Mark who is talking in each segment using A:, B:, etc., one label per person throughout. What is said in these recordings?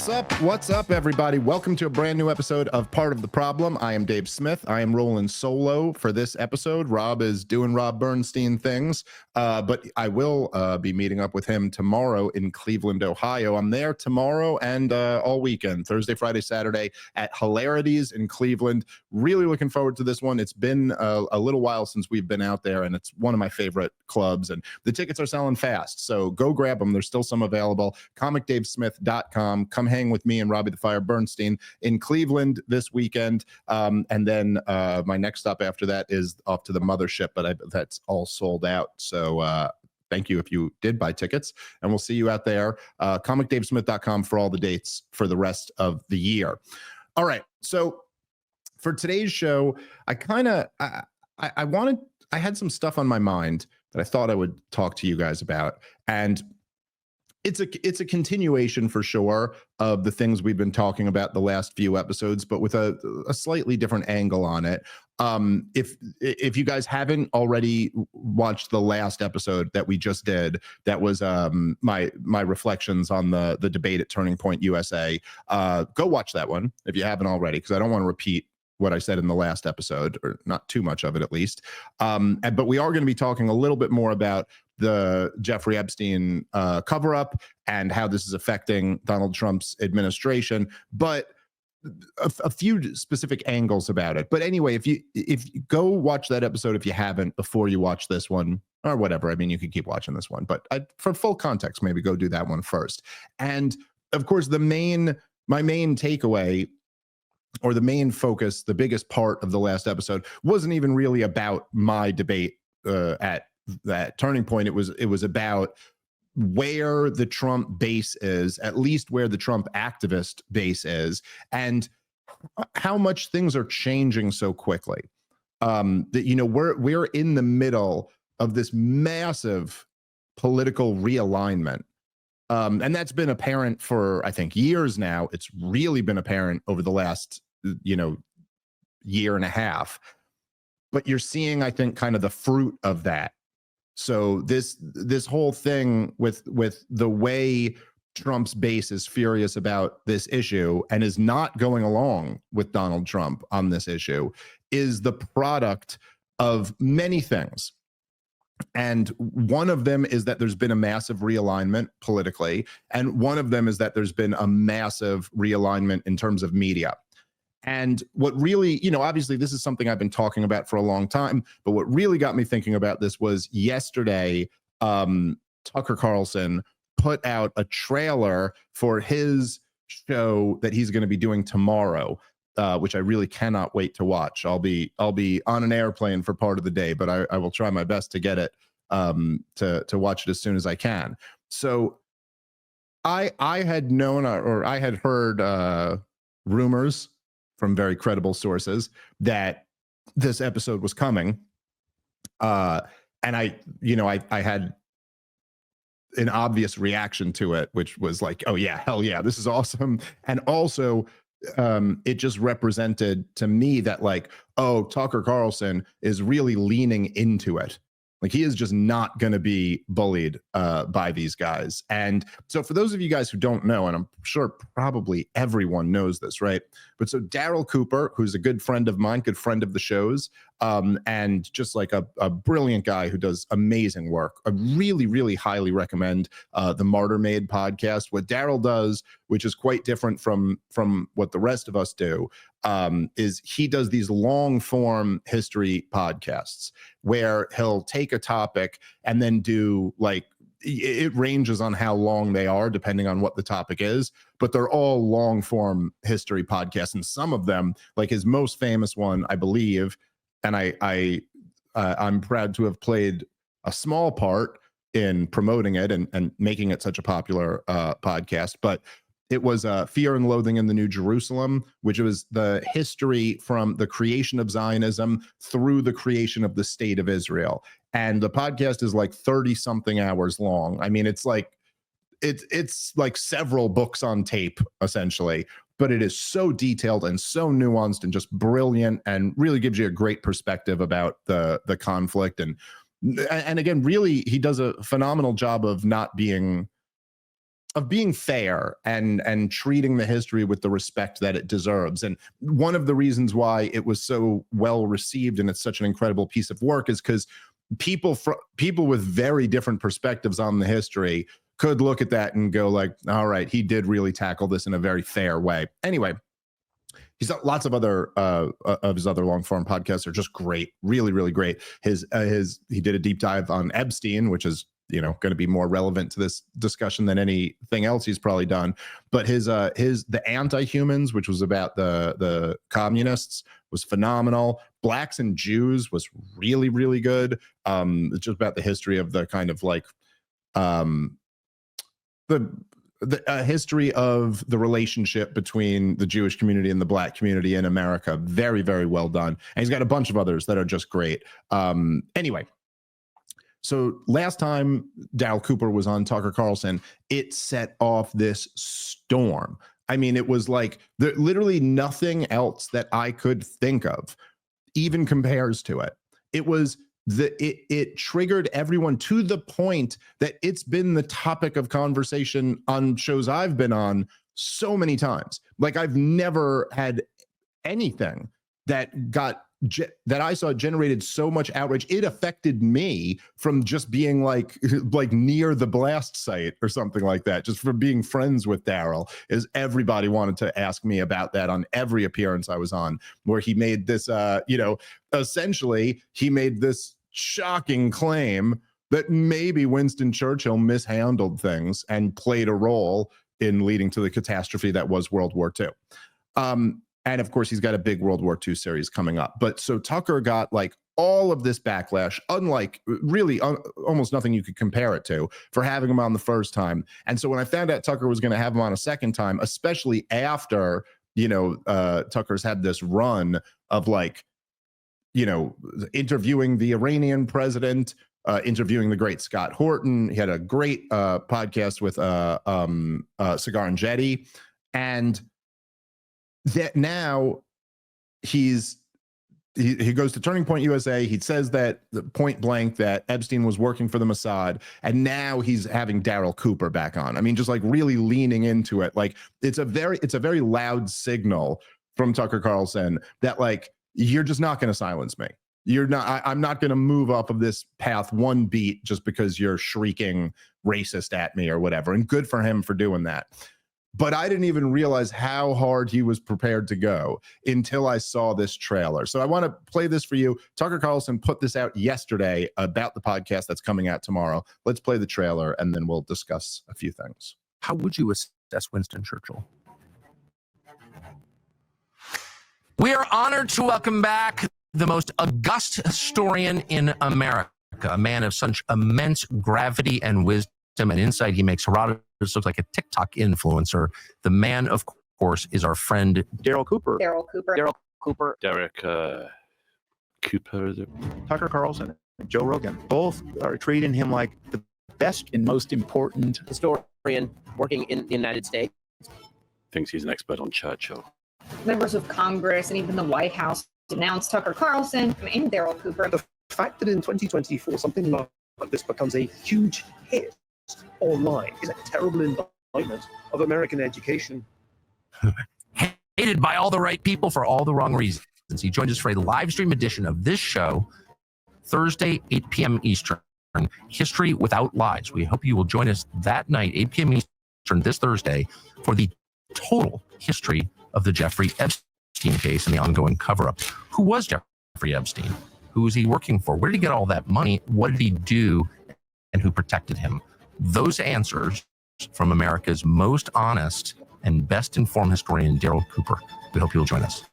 A: What's up? What's up, everybody? Welcome to a brand new episode of Part of the Problem. I am Dave Smith. I am rolling solo for this episode. Rob is doing Rob Bernstein things, but I will be meeting up with him tomorrow in Cleveland, Ohio. I'm there tomorrow and all weekend, Thursday, Friday, Saturday at Hilarities in Cleveland. Really looking forward to this one. It's been a little while since we've been out there, and it's one of my favorite clubs, and the tickets are selling fast. So go grab them. There's still some available. ComicDaveSmith.com. Come hang with me and Robbie the Fire Bernstein in Cleveland this weekend. And then my next stop after that is off to the mothership, but that's all sold out. So thank you if you did buy tickets, and we'll see you out there. ComicDaveSmith.com for all the dates for the rest of the year. All right. So for today's show, I had some stuff on my mind that I thought I would talk to you guys about. And it's a continuation for sure of the things we've been talking about the last few episodes, but with a slightly different angle on it. If you guys haven't already watched the last episode that we just did, that was my reflections on the debate at Turning Point USA. Go watch that one if you haven't already, because I don't want to repeat what I said in the last episode, or not too much of it at least. But we are going to be talking a little bit more about the Jeffrey Epstein cover-up and how this is affecting Donald Trump's administration, but a few specific angles about it. But anyway, if you go watch that episode if you haven't before you watch this one, or whatever. I mean, you could keep watching this one, but for full context, maybe go do that one first. And of course, my main takeaway, or the main focus, the biggest part of the last episode, wasn't even really about my debate at that Turning Point. It was about where the Trump base is, at least where the Trump activist base is, and how much things are changing so quickly. That we're in the middle of this massive political realignment. And that's been apparent for, I think, years now. It's really been apparent over the last, year and a half. But you're seeing, I think, kind of the fruit of that. So this whole thing with the way Trump's base is furious about this issue and is not going along with Donald Trump on this issue is the product of many things. And one of them is that there's been a massive realignment politically. And one of them is that there's been a massive realignment in terms of media. And what really, obviously this is something I've been talking about for a long time, but what really got me thinking about this was yesterday, Tucker Carlson put out a trailer for his show that he's going to be doing tomorrow, which I really cannot wait to watch. I'll be on an airplane for part of the day, but I will try my best to get it to watch it as soon as I can. So I had known, or I had heard rumors from very credible sources that this episode was coming. And I had an obvious reaction to it, which was like, oh yeah, hell yeah, this is awesome. And also, it just represented to me that, like, oh, Tucker Carlson is really leaning into it. Like, he is just not going to be bullied by these guys. And so for those of you guys who don't know, and I'm sure probably everyone knows this, right? But so Darryl Cooper, who's a good friend of mine, good friend of the show's, and just like a brilliant guy who does amazing work. I really, really highly recommend the Martyr Made podcast. What Darryl does, which is quite different from what the rest of us do, is he does these long form history podcasts where he'll take a topic and then do, like, it ranges on how long they are depending on what the topic is, but they're all long form history podcasts. And some of them, like his most famous one, I believe, and I'm proud to have played a small part in promoting it and making it such a popular podcast, but it was Fear and Loathing in the New Jerusalem, which was the history from the creation of Zionism through the creation of the state of Israel. And the podcast is like 30 something hours long. I mean, it's like several books on tape, essentially, but it is so detailed and so nuanced and just brilliant, and really gives you a great perspective about the conflict. And again, really, he does a phenomenal job of not being being fair and treating the history with the respect that it deserves. And one of the reasons why it was so well received and it's such an incredible piece of work is because people with very different perspectives on the history could look at that and go like, all right, he did really tackle this in a very fair way. Anyway, he's got lots of other of his other long form podcasts are just great, really, really great. He did a deep dive on Epstein, which is going to be more relevant to this discussion than anything else he's probably done. But the Anti-Humans, which was about the communists, was phenomenal. Blacks and Jews was really, really good. It's just about the history of the kind of like the history of the relationship between the Jewish community and the Black community in America. Very, very well done. And he's got a bunch of others that are just great. Anyway. So last time Darryl Cooper was on Tucker Carlson, it set off this storm. I mean, it was like literally nothing else that I could think of even compares to it. It was it triggered everyone to the point that it's been the topic of conversation on shows I've been on so many times. Like I've never had anything that I saw generated so much outrage. It affected me from just being like near the blast site or something like that, just from being friends with Darryl, is everybody wanted to ask me about that on every appearance I was on, where he made this, essentially he made this shocking claim that maybe Winston Churchill mishandled things and played a role in leading to the catastrophe that was World War II. And of course, he's got a big World War II series coming up. But so Tucker got like all of this backlash, unlike really almost nothing you could compare it to, for having him on the first time. And so when I found out Tucker was going to have him on a second time, especially after, Tucker's had this run of like, interviewing the Iranian president, interviewing the great Scott Horton. He had a great podcast with Cigar and Jetty. And that now he goes to Turning Point USA. He says that point blank that Epstein was working for the Mossad, and now he's having Darryl Cooper back on. I mean, just like really leaning into it. Like it's a very loud signal from Tucker Carlson that like, you're just not going to silence me. I'm not going to move up of this path one beat just because you're shrieking racist at me or whatever. And good for him for doing that. But I didn't even realize how hard he was prepared to go until I saw this trailer. So I want to play this for you. Tucker Carlson put this out yesterday about the podcast that's coming out tomorrow. Let's play the trailer and then we'll discuss a few things.
B: How would you assess Winston Churchill? We are honored to welcome back the most august historian in America, a man of such immense gravity and wisdom and insight. He makes Herodotus look like a TikTok influencer. The man, of course, is our friend
C: Darryl Cooper.
D: Darryl Cooper.
C: Darryl Cooper.
E: Derek Cooper.
C: Tucker Carlson. Joe Rogan. Both are treating him like the best and most important
D: Historian working in the United States.
E: Thinks he's an expert on Churchill.
D: Members of Congress and even the White House denounced Tucker Carlson and Darryl Cooper.
F: The fact that in 2024 something like this becomes a huge hit online is a terrible indictment of American education.
B: Hated by all the right people for all the wrong reasons. He joined us for a live stream edition of this show, Thursday, 8 p.m. Eastern, History Without Lies. We hope you will join us that night, 8 p.m. Eastern, this Thursday, for the total history of the Jeffrey Epstein case and the ongoing cover-up. Who was Jeffrey Epstein? Who was he working for? Where did he get all that money? What did he do? And who protected him? Those answers from America's most honest and best informed historian, Darryl Cooper. We hope you'll join us.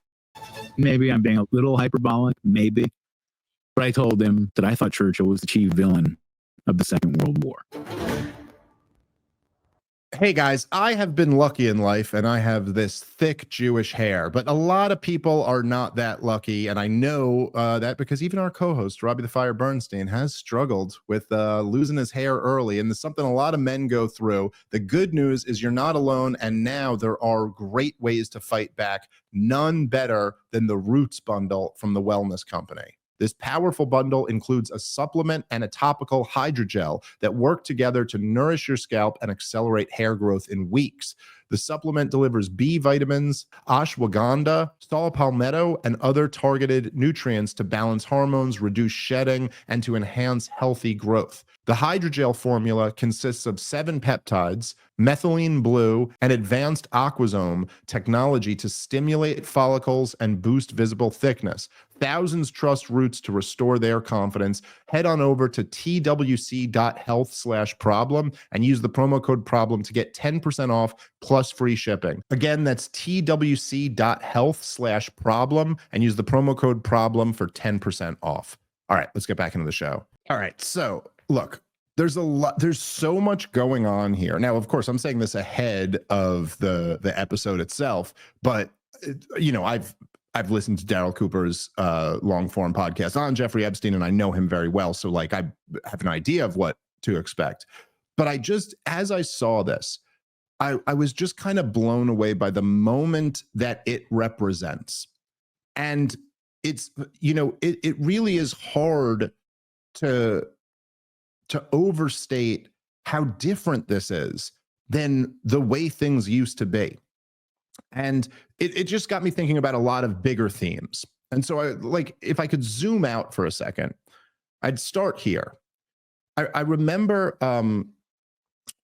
G: Maybe I'm being a little hyperbolic, maybe. But I told him that I thought Churchill was the chief villain of the Second World War.
A: Hey guys, I have been lucky in life and I have this thick Jewish hair, but a lot of people are not that lucky. And I know that because even our co-host, Robbie the Fire Bernstein, has struggled with losing his hair early. And it's something a lot of men go through. The good news is you're not alone. And now there are great ways to fight back. None better than the Roots bundle from the Wellness Company. This powerful bundle includes a supplement and a topical hydrogel that work together to nourish your scalp and accelerate hair growth in weeks. The supplement delivers B vitamins, ashwagandha, saw palmetto, and other targeted nutrients to balance hormones, reduce shedding, and to enhance healthy growth. The hydrogel formula consists of 7 peptides, methylene blue, and advanced aquasome technology to stimulate follicles and boost visible thickness. Thousands trust Roots to restore their confidence. Head on over to twc.health/problem and use the promo code problem to get 10% off plus free shipping. Again, that's twc.health/problem and use the promo code problem for 10% off. All right, let's get back into the show. All right, so look, there's so much going on here. Now, of course, I'm saying this ahead of the episode itself, but you know, I've listened to Darryl Cooper's long form podcast on Jeffrey Epstein, and I know him very well. So like, I have an idea of what to expect. But as I saw this, I was just kind of blown away by the moment that it represents. And it's, you know, it really is hard to overstate how different this is than the way things used to be. And it just got me thinking about a lot of bigger themes. And so if I could zoom out for a second, I'd start here. I remember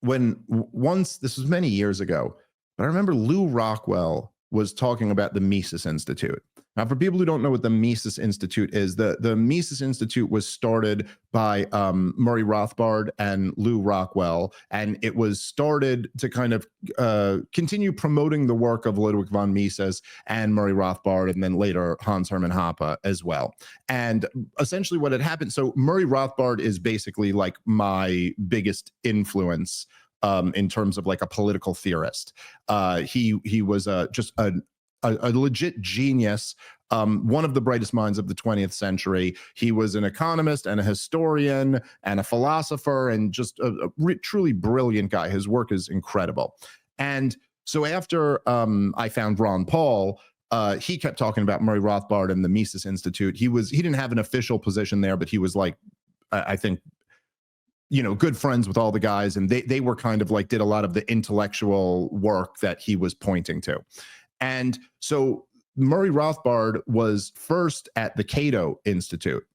A: once, this was many years ago, but I remember Lou Rockwell was talking about the Mises Institute. Now, for people who don't know what the Mises Institute is, the Mises Institute was started by Murray Rothbard and Lou Rockwell, and it was started to kind of continue promoting the work of Ludwig von Mises and Murray Rothbard, and then later Hans Hermann Hoppe as well. And essentially what had happened, so Murray Rothbard is basically like my biggest influence in terms of like a political theorist. He was just a legit genius, one of the brightest minds of the 20th century. He was an economist and a historian and a philosopher and just a truly brilliant guy. His work is incredible. And so after I found Ron Paul, he kept talking about Murray Rothbard and the Mises Institute. He didn't have an official position there, but he was like, I think, you know, good friends with all the guys. And they were kind of like, did a lot of the intellectual work that he was pointing to. And so Murray Rothbard was first at the Cato Institute.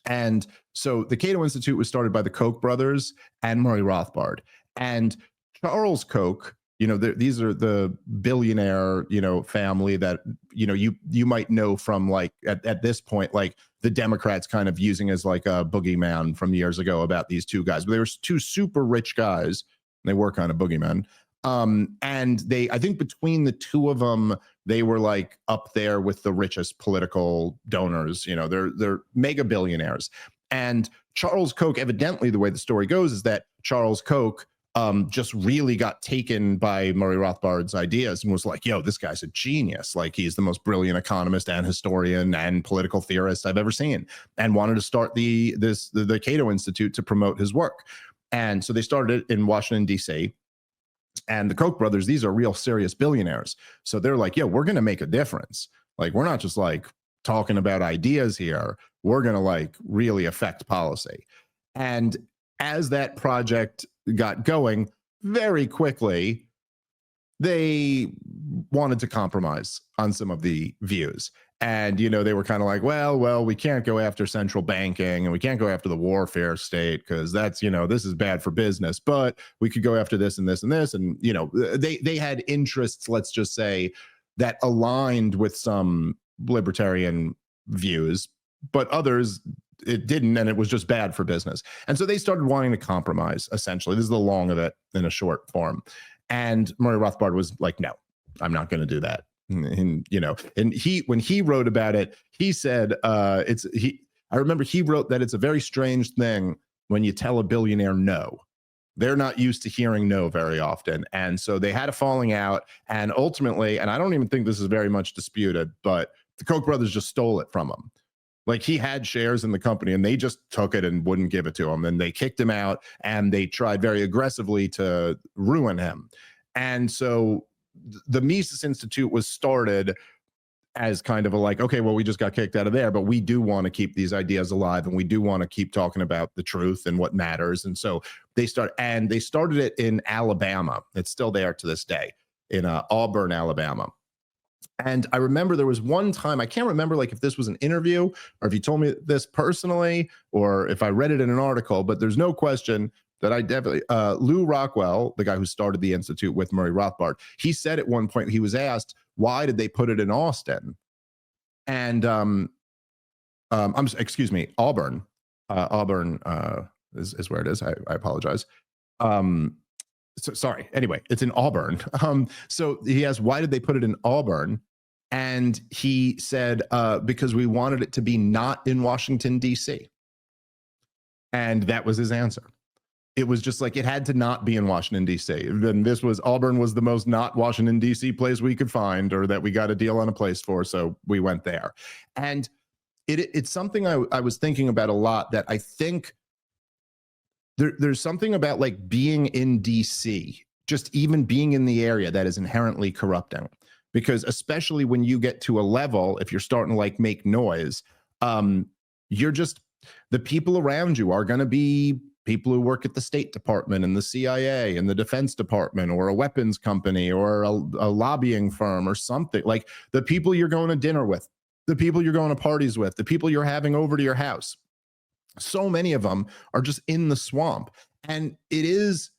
A: And so the Cato Institute was started by the Koch brothers and Murray Rothbard. And Charles Koch, you know, these are the billionaire, you know, family that, you know, you might know from like at this point, like the Democrats kind of using as like a boogeyman from years ago about these two guys. But they were two super rich guys. They were kind of boogeymen. And I think between the two of them, they were like up there with the richest political donors. You know, they're mega billionaires. And Charles Koch, evidently, the way the story goes is that Charles Koch just really got taken by Murray Rothbard's ideas and was like, yo, this guy's a genius. Like, he's the most brilliant economist and historian and political theorist I've ever seen, and wanted to start the Cato Institute to promote his work. And so they started it in Washington, D.C., and the Koch brothers, these are real serious billionaires. So they're like, yeah, we're going to make a difference. Like, we're not just like talking about ideas here. We're going to like really affect policy. And as that project got going, very quickly, they wanted to compromise on some of the views. And, you know, they were kind of like, well, we can't go after central banking and we can't go after the warfare state because that's, you know, this is bad for business, but we could go after this and this and this. And, you know, they had interests, let's just say, that aligned with some libertarian views, but others, it didn't. And it was just bad for business. And so they started wanting to compromise, essentially. This is the long of it in a short form. And Murray Rothbard was like, no, I'm not going to do that. And, you know, and when he wrote about it, he said, I remember he wrote that it's a very strange thing when you tell a billionaire no. They're not used to hearing no very often. And so they had a falling out. And ultimately, and I don't even think this is very much disputed, but the Koch brothers just stole it from him. Like, he had shares in the company and they just took it and wouldn't give it to him. And they kicked him out and they tried very aggressively to ruin him. And so the Mises Institute was started as kind of a like, okay, well, we just got kicked out of there, but we do want to keep these ideas alive, and we do want to keep talking about the truth and what matters. And so they started it in Alabama. It's still there to this day, in Auburn, Alabama. And I remember there was one time, I can't remember like if this was an interview or if you told me this personally or if I read it in an article, but there's no question that I definitely, Lou Rockwell, the guy who started the Institute with Murray Rothbard, he said at one point, he was asked, why did they put it in Austin? And excuse me, Auburn. Auburn is where it is. I apologize. So, sorry. Anyway, it's in Auburn. So he asked, why did they put it in Auburn? And he said, because we wanted it to be not in Washington, D.C. And that was his answer. It was just like, it had to not be in Washington, D.C. Then Auburn was the most not Washington, D.C. place we could find, or that we got a deal on a place for. So we went there. And it's something I was thinking about a lot, that I think there's something about like being in D.C., just even being in the area, that is inherently corrupting. Because especially when you get to a level, if you're starting to like make noise, you're just, the people around you are going to be people who work at the State Department and the CIA and the Defense Department, or a weapons company, or a lobbying firm or something. Like the people you're going to dinner with, the people you're going to parties with, the people you're having over to your house. So many of them are just in the swamp. And it is,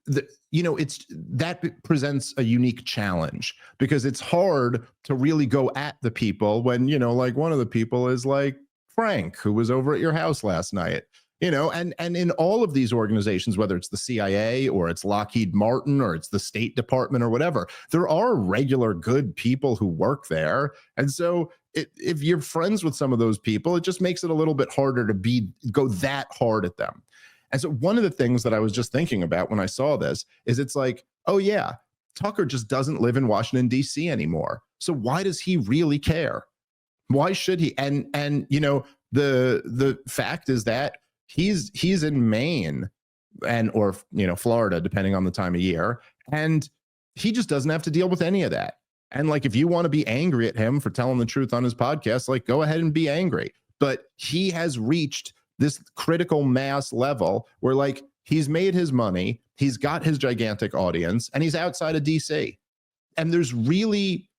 A: that presents a unique challenge, because it's hard to really go at the people when, like one of the people is like Frank, who was over at your house last night. And in all of these organizations, whether it's the CIA or it's Lockheed Martin or it's the State Department or whatever, there are regular good people who work there. And so if you're friends with some of those people, it just makes it a little bit harder to go that hard at them. And so one of the things that I was just thinking about when I saw this is, it's like, oh yeah, Tucker just doesn't live in Washington, D.C. anymore. So why does he really care? Why should he? And the fact is that he's in Maine or Florida, depending on the time of year, and he just doesn't have to deal with any of that. And like, if you want to be angry at him for telling the truth on his podcast, like, go ahead and be angry. But he has reached this critical mass level where, like, he's made his money, he's got his gigantic audience, and he's outside of DC. And there's really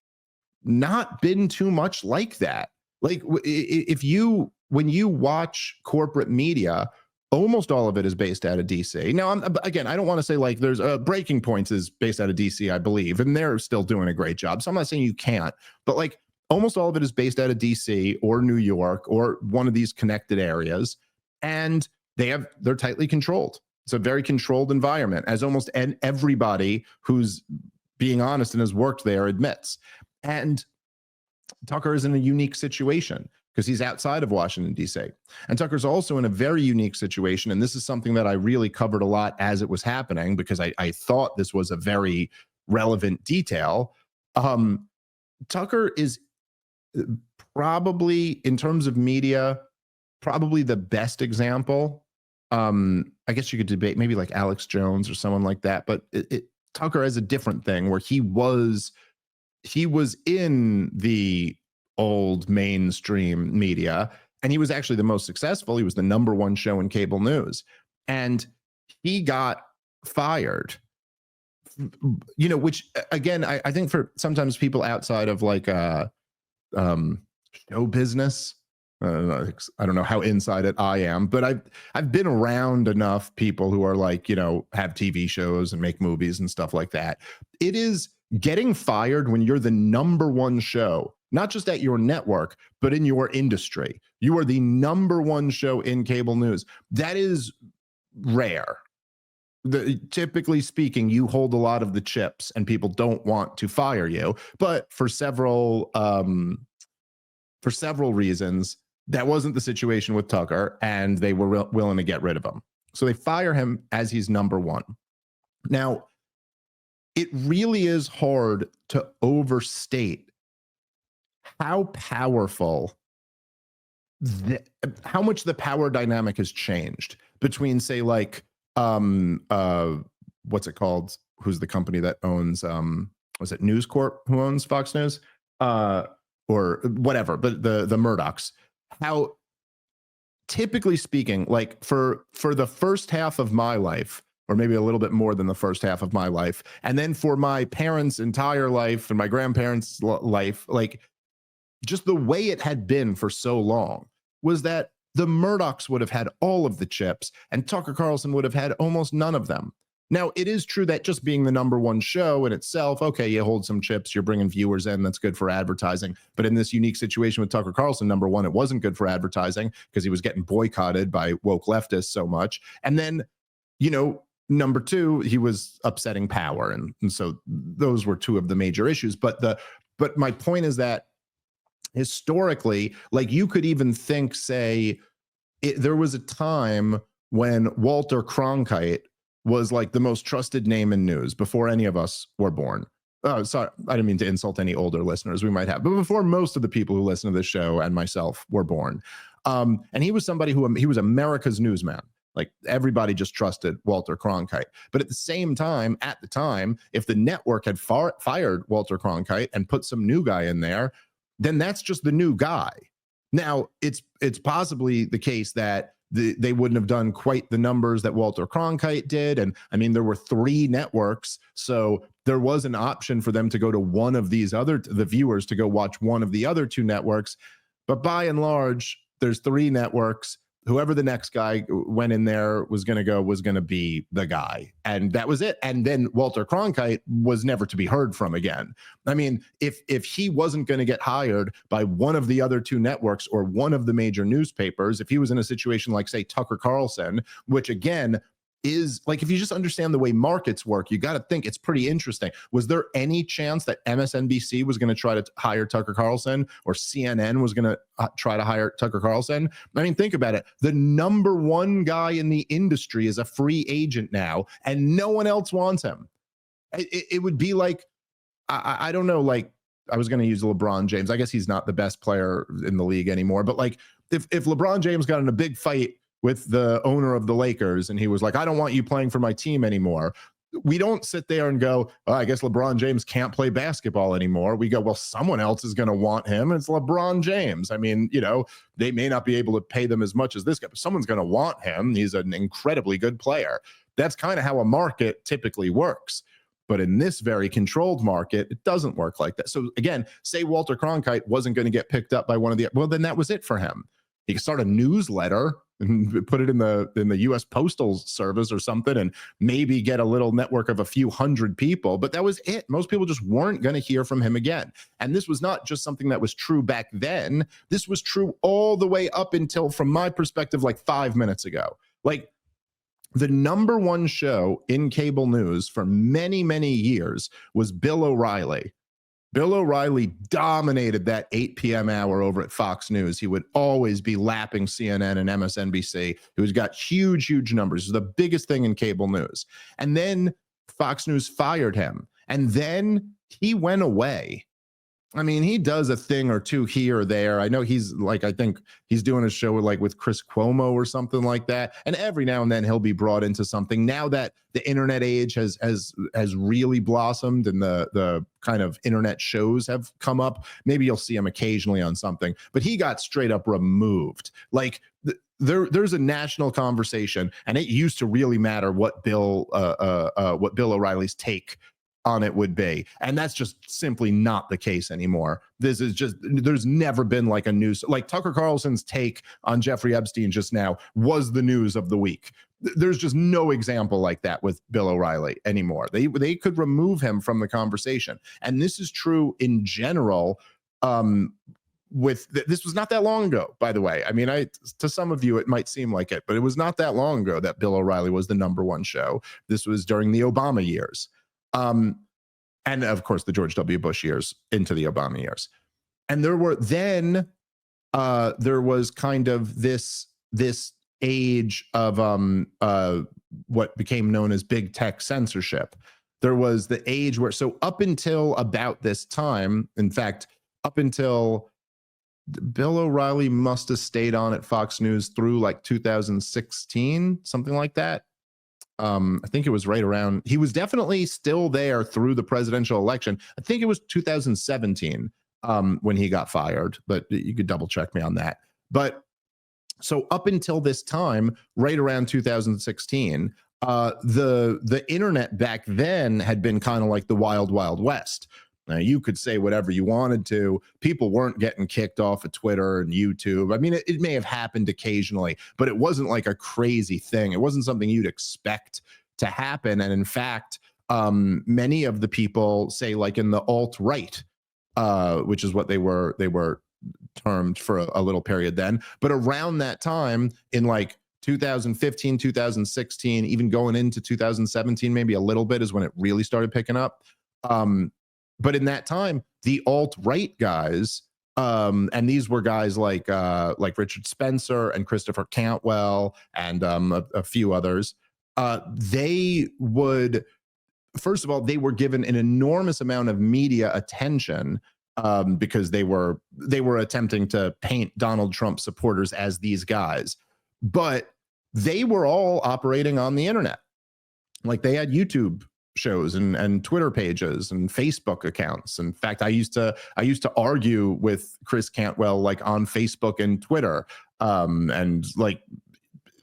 A: not been too much like that. Like, when you watch corporate media, almost all of it is based out of DC. Now, again, I don't want to say like there's Breaking Points is based out of DC, I believe, and they're still doing a great job. So I'm not saying you can't, but like almost all of it is based out of DC or New York or one of these connected areas, and they're tightly controlled. It's a very controlled environment, as almost everybody who's being honest and has worked there admits. And Tucker is in a unique situation because he's outside of Washington, D.C. And Tucker's also in a very unique situation. And this is something that I really covered a lot as it was happening, because I thought this was a very relevant detail. Tucker is probably, in terms of media, probably the best example. I guess you could debate maybe like Alex Jones or someone like that, but Tucker has a different thing where he was in the old mainstream media, and he was actually the most successful. He was the #1 show in cable news, and he got fired, which again, I think for sometimes people outside of like show business, I don't know how inside it I am, but I've been around enough people who are like, have TV shows and make movies and stuff like that. It is getting fired when you're the #1 show, not just at your network, but in your industry. You are the #1 show in cable news. That is rare. Typically speaking, you hold a lot of the chips and people don't want to fire you. But for several reasons, that wasn't the situation with Tucker, and they were willing to get rid of him. So they fire him as he's #1. Now, it really is hard to overstate how powerful, how much the power dynamic has changed between, say, like, what's it called? Who's the company that owns, was it News Corp who owns Fox News? or whatever, but the Murdochs, how typically speaking, like for the first half of my life, or maybe a little bit more than the first half of my life, and then for my parents' entire life and my grandparents' life, like just the way it had been for so long was that the Murdochs would have had all of the chips and Tucker Carlson would have had almost none of them. Now, it is true that just being the number one show in itself, okay, you hold some chips, you're bringing viewers in, that's good for advertising. But in this unique situation with Tucker Carlson, number one, it wasn't good for advertising because he was getting boycotted by woke leftists so much. And then, you know, number two, he was upsetting power. And so those were two of the major issues. But my point is that historically, like you could even think, say, there was a time when Walter Cronkite was like the most trusted name in news before any of us were born. Oh, sorry, I didn't mean to insult any older listeners we might have, but before most of the people who listen to this show and myself were born. And he was somebody he was America's newsman. Like everybody just trusted Walter Cronkite. But at the same time, at the time, if the network had fired Walter Cronkite and put some new guy in there, then that's just the new guy. Now, it's possibly the case that they wouldn't have done quite the numbers that Walter Cronkite did. And I mean, there were 3 networks. So there was an option for them to go to one of these the viewers to go watch one of the other 2 networks. But by and large, there's 3 networks. Whoever the next guy went in there was going to be the guy. And that was it. And then Walter Cronkite was never to be heard from again. I mean, if he wasn't going to get hired by one of the other 2 networks or one of the major newspapers, if he was in a situation like, say, Tucker Carlson, which again, is like, if you just understand the way markets work, you got to think it's pretty interesting. Was there any chance that MSNBC was going to try to hire Tucker Carlson or CNN was going to try to hire Tucker Carlson? I mean, think about it. The number one guy in the industry is a free agent now, and no one else wants him. It would be like, I don't know, like I was going to use LeBron James. I guess he's not the best player in the league anymore, but like if LeBron James got in a big fight with the owner of the Lakers and he was like, I don't want you playing for my team anymore, we don't sit there and go, oh, I guess LeBron James can't play basketball anymore. We go, well, someone else is going to want him. It's LeBron James. I mean, you know, they may not be able to pay them as much as this guy, but someone's going to want him. He's an incredibly good player. That's kind of how a market typically works. But in this very controlled market, it doesn't work like that. So again, say Walter Cronkite wasn't going to get picked up by one of the, well, then that was it for him. He could start a newsletter and put it in the U.S. Postal Service or something, and maybe get a little network of a few hundred people. But that was it. Most people just weren't going to hear from him again. And this was not just something that was true back then. This was true all the way up until, from my perspective, like 5 minutes ago. Like the number one show in cable news for many, many years was Bill O'Reilly. Bill O'Reilly dominated that 8 p.m. hour over at Fox News. He would always be lapping CNN and MSNBC, who's got huge, huge numbers. It was the biggest thing in cable news. And then Fox News fired him. And then he went away. I mean, he does a thing or two here or there. I know he's like, I think he's doing a show with Chris Cuomo or something like that. And every now and then he'll be brought into something. Now that the internet age has really blossomed and the kind of internet shows have come up, maybe you'll see him occasionally on something. But he got straight up removed. Like there's a national conversation, and it used to really matter what Bill O'Reilly's take on it would be. And that's just simply not the case anymore. This is just, there's never been like a news, like Tucker Carlson's take on Jeffrey Epstein just now was the news of the week. There's just no example like that with Bill O'Reilly anymore. They could remove him from the conversation. And this is true in general. This was not that long ago, by the way. I mean, to some of you, it might seem like it, but it was not that long ago that Bill O'Reilly was the number one show. This was during the Obama years. And of course the George W. Bush years into the Obama years. And there was kind of this age of what became known as big tech censorship. There was the age where, so up until about this time, in fact, up until Bill O'Reilly must have stayed on at Fox News through like 2016, something like that. I think it was right around, he was definitely still there through the presidential election. I think it was 2017 when he got fired, but you could double check me on that. But so up until this time, right around 2016, the internet back then had been kind of like the wild, wild west. Now, you could say whatever you wanted to. People weren't getting kicked off of Twitter and YouTube. I mean, it may have happened occasionally, but it wasn't like a crazy thing. It wasn't something you'd expect to happen. And in fact, many of the people, say like in the alt-right, which is what they were termed for a little period then, but around that time in like 2015, 2016, even going into 2017, maybe a little bit is when it really started picking up. But in that time, the alt-right guys, and these were guys like Richard Spencer and Christopher Cantwell and a few others, they would, first of all, they were given an enormous amount of media attention because they were attempting to paint Donald Trump supporters as these guys, but they were all operating on the internet. Like they had YouTube shows and Twitter pages and Facebook accounts. In fact, I used to argue with Chris Cantwell like on Facebook and Twitter, and like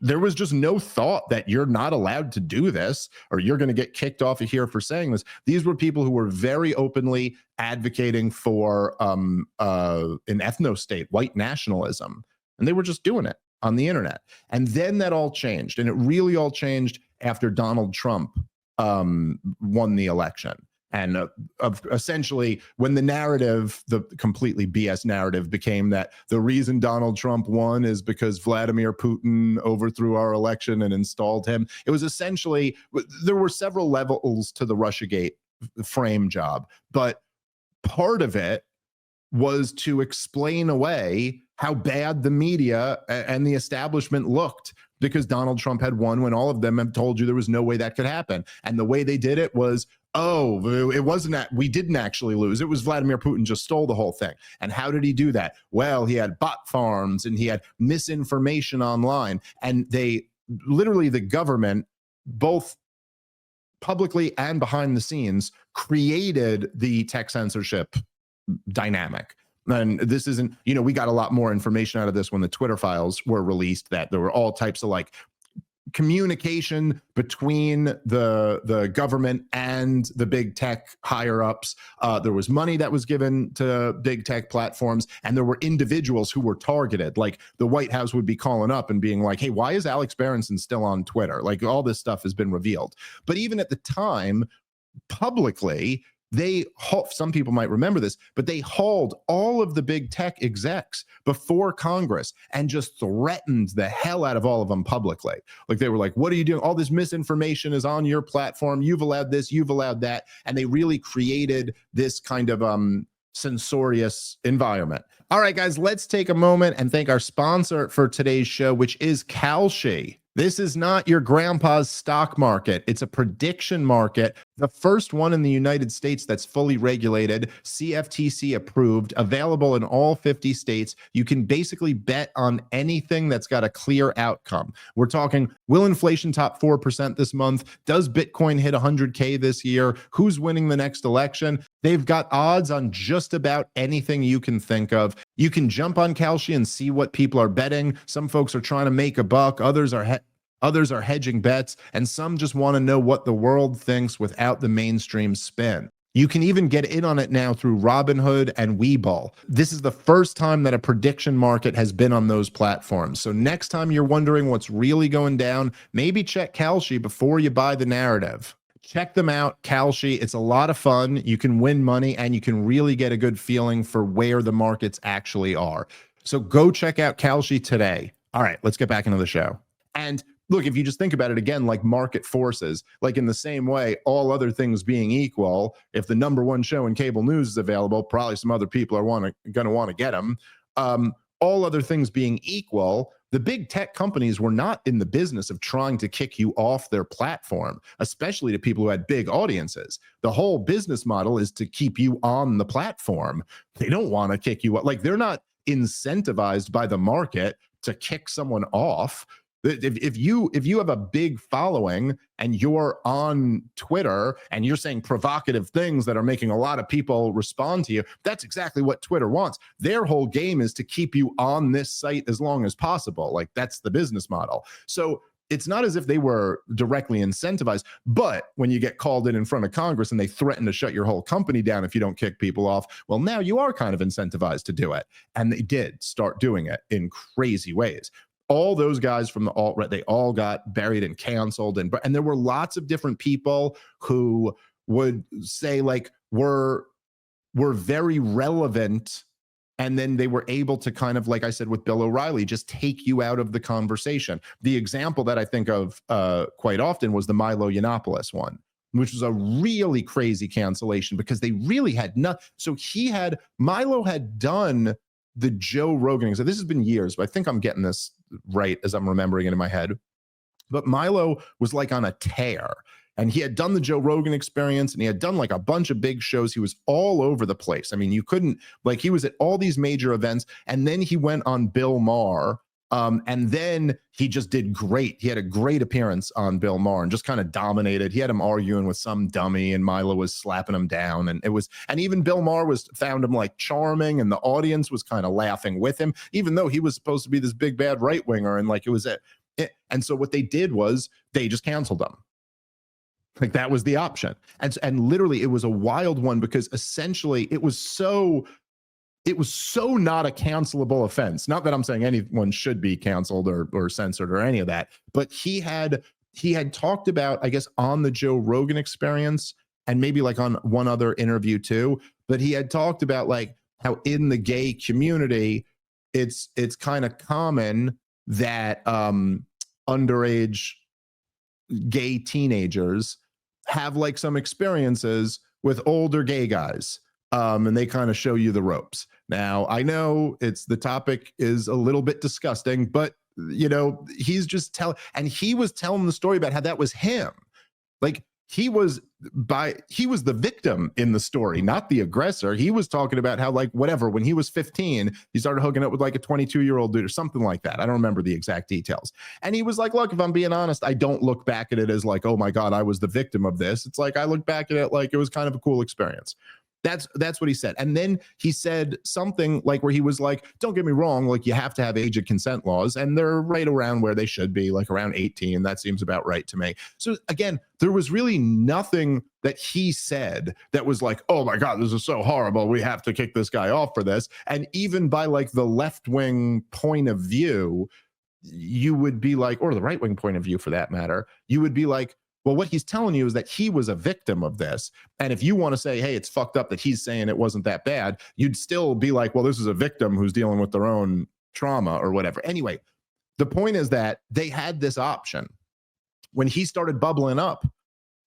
A: there was just no thought that you're not allowed to do this or you're going to get kicked off of here for saying this. These were people who were very openly advocating for an ethno-state, white nationalism, and they were just doing it on the internet. And then that all changed, and it really all changed after Donald Trump won the election. And essentially, when the narrative, the completely BS narrative, became that the reason Donald Trump won is because Vladimir Putin overthrew our election and installed him. It was essentially, there were several levels to the Russiagate frame job, but part of it was to explain away how bad the media and the establishment looked because Donald Trump had won when all of them have told you there was no way that could happen. And the way they did it was, oh, it wasn't that we didn't actually lose. It was Vladimir Putin just stole the whole thing. And how did he do that? Well, he had bot farms and he had misinformation online. And they literally, the government, both publicly and behind the scenes, created the tech censorship dynamic. And this isn't, we got a lot more information out of this when the Twitter files were released, that there were all types of like communication between the government and the big tech higher ups. There was money that was given to big tech platforms, and there were individuals who were targeted. Like the White House would be calling up and being like, hey, why is Alex Berenson still on Twitter? Like all this stuff has been revealed. But even at the time, publicly, some people might remember this, but they hauled all of the big tech execs before Congress and just threatened the hell out of all of them publicly. Like they were like, what are you doing? All this misinformation is on your platform. You've allowed this, you've allowed that. And they really created this kind of censorious environment. All right, guys, let's take a moment and thank our sponsor for today's show, which is Kalshi. This is not your grandpa's stock market. It's a prediction market, the first one in the United States that's fully regulated, CFTC approved, available in all 50 states. You can basically bet on anything that's got a clear outcome. We're talking, will inflation top 4% this month? Does Bitcoin hit 100K this year? Who's winning the next election? They've got odds on just about anything you can think of. You can jump on Kalshi and see what people are betting. Some folks are trying to make a buck. Others are hedging bets, and some just want to know what the world thinks without the mainstream spin. You can even get in on it now through Robinhood and Webull. This is the first time that a prediction market has been on those platforms. So next time you're wondering what's really going down, maybe check Kalshi before you buy the narrative. Check them out, Kalshi. It's a lot of fun. You can win money, and you can really get a good feeling for where the markets actually are. So go check out Kalshi today. All right, let's get back into the show. And look, if you just think about it again, like market forces, like in the same way, all other things being equal, if the number one show in cable news is available, probably some other people are going to want to get them. All other things being equal, the big tech companies were not in the business of trying to kick you off their platform, especially to people who had big audiences. The whole business model is to keep you on the platform. They don't want to kick you off. Like they're not incentivized by the market to kick someone off. If you have a big following and you're on Twitter and you're saying provocative things that are making a lot of people respond to you, that's exactly what Twitter wants. Their whole game is to keep you on this site as long as possible. Like, that's the business model. So it's not as if they were directly incentivized, but when you get called in front of Congress and they threaten to shut your whole company down if you don't kick people off, well, now you are kind of incentivized to do it. And they did start doing it in crazy ways. All those guys from the alt-right, they all got buried and canceled. And there were lots of different people who would say, like, we're very relevant. And then they were able to kind of, like I said with Bill O'Reilly, just take you out of the conversation. The example that I think of quite often was the Milo Yiannopoulos one, which was a really crazy cancellation because they really had not. So Milo had done the Joe Rogan. So this has been years, but I think I'm getting this right as I'm remembering it in my head. But Milo was like on a tear. And he had done the Joe Rogan Experience, and he had done like a bunch of big shows. He was all over the place. I mean, you couldn't, like, he was at all these major events, and then he went on Bill Maher, and then he just did great. He had a great appearance on Bill Maher and just kind of dominated. He had him arguing with some dummy, and Milo was slapping him down, and even Bill Maher found him like charming, and the audience was kind of laughing with him, even though he was supposed to be this big bad right winger, and like it was it. And so what they did was they just canceled him. Like, that was the option. And literally it was a wild one because essentially it was so not a cancelable offense. Not that I'm saying anyone should be canceled or censored or any of that, but he had talked about, I guess, on the Joe Rogan Experience and maybe like on one other interview too, but he had talked about like how in the gay community, it's kind of common that underage gay teenagers have like some experiences with older gay guys, and they kind of show you the ropes. Now, I know the topic is a little bit disgusting, but you know, he was telling the story about how that was him. Like, he was the victim in the story, not the aggressor. He was talking about how, like, whatever, when he was 15, he started hooking up with like a 22-year-old dude or something like that. I don't remember the exact details. And he was like, look, if I'm being honest, I don't look back at it as like, oh my God, I was the victim of this. It's like, I look back at it like it was kind of a cool experience. That's what he said. And then he said something like where he was like, don't get me wrong, like, you have to have age of consent laws, and they're right around where they should be, like around 18. That seems about right to me. So again, there was really nothing that he said that was like, oh my God, this is so horrible, we have to kick this guy off for this. And even by like the left-wing point of view, you would be like, or the right-wing point of view for that matter, you would be like, well, what he's telling you is that he was a victim of this. And if you want to say, hey, it's fucked up that he's saying it wasn't that bad, you'd still be like, well, this is a victim who's dealing with their own trauma or whatever. Anyway, the point is that they had this option. When he started bubbling up,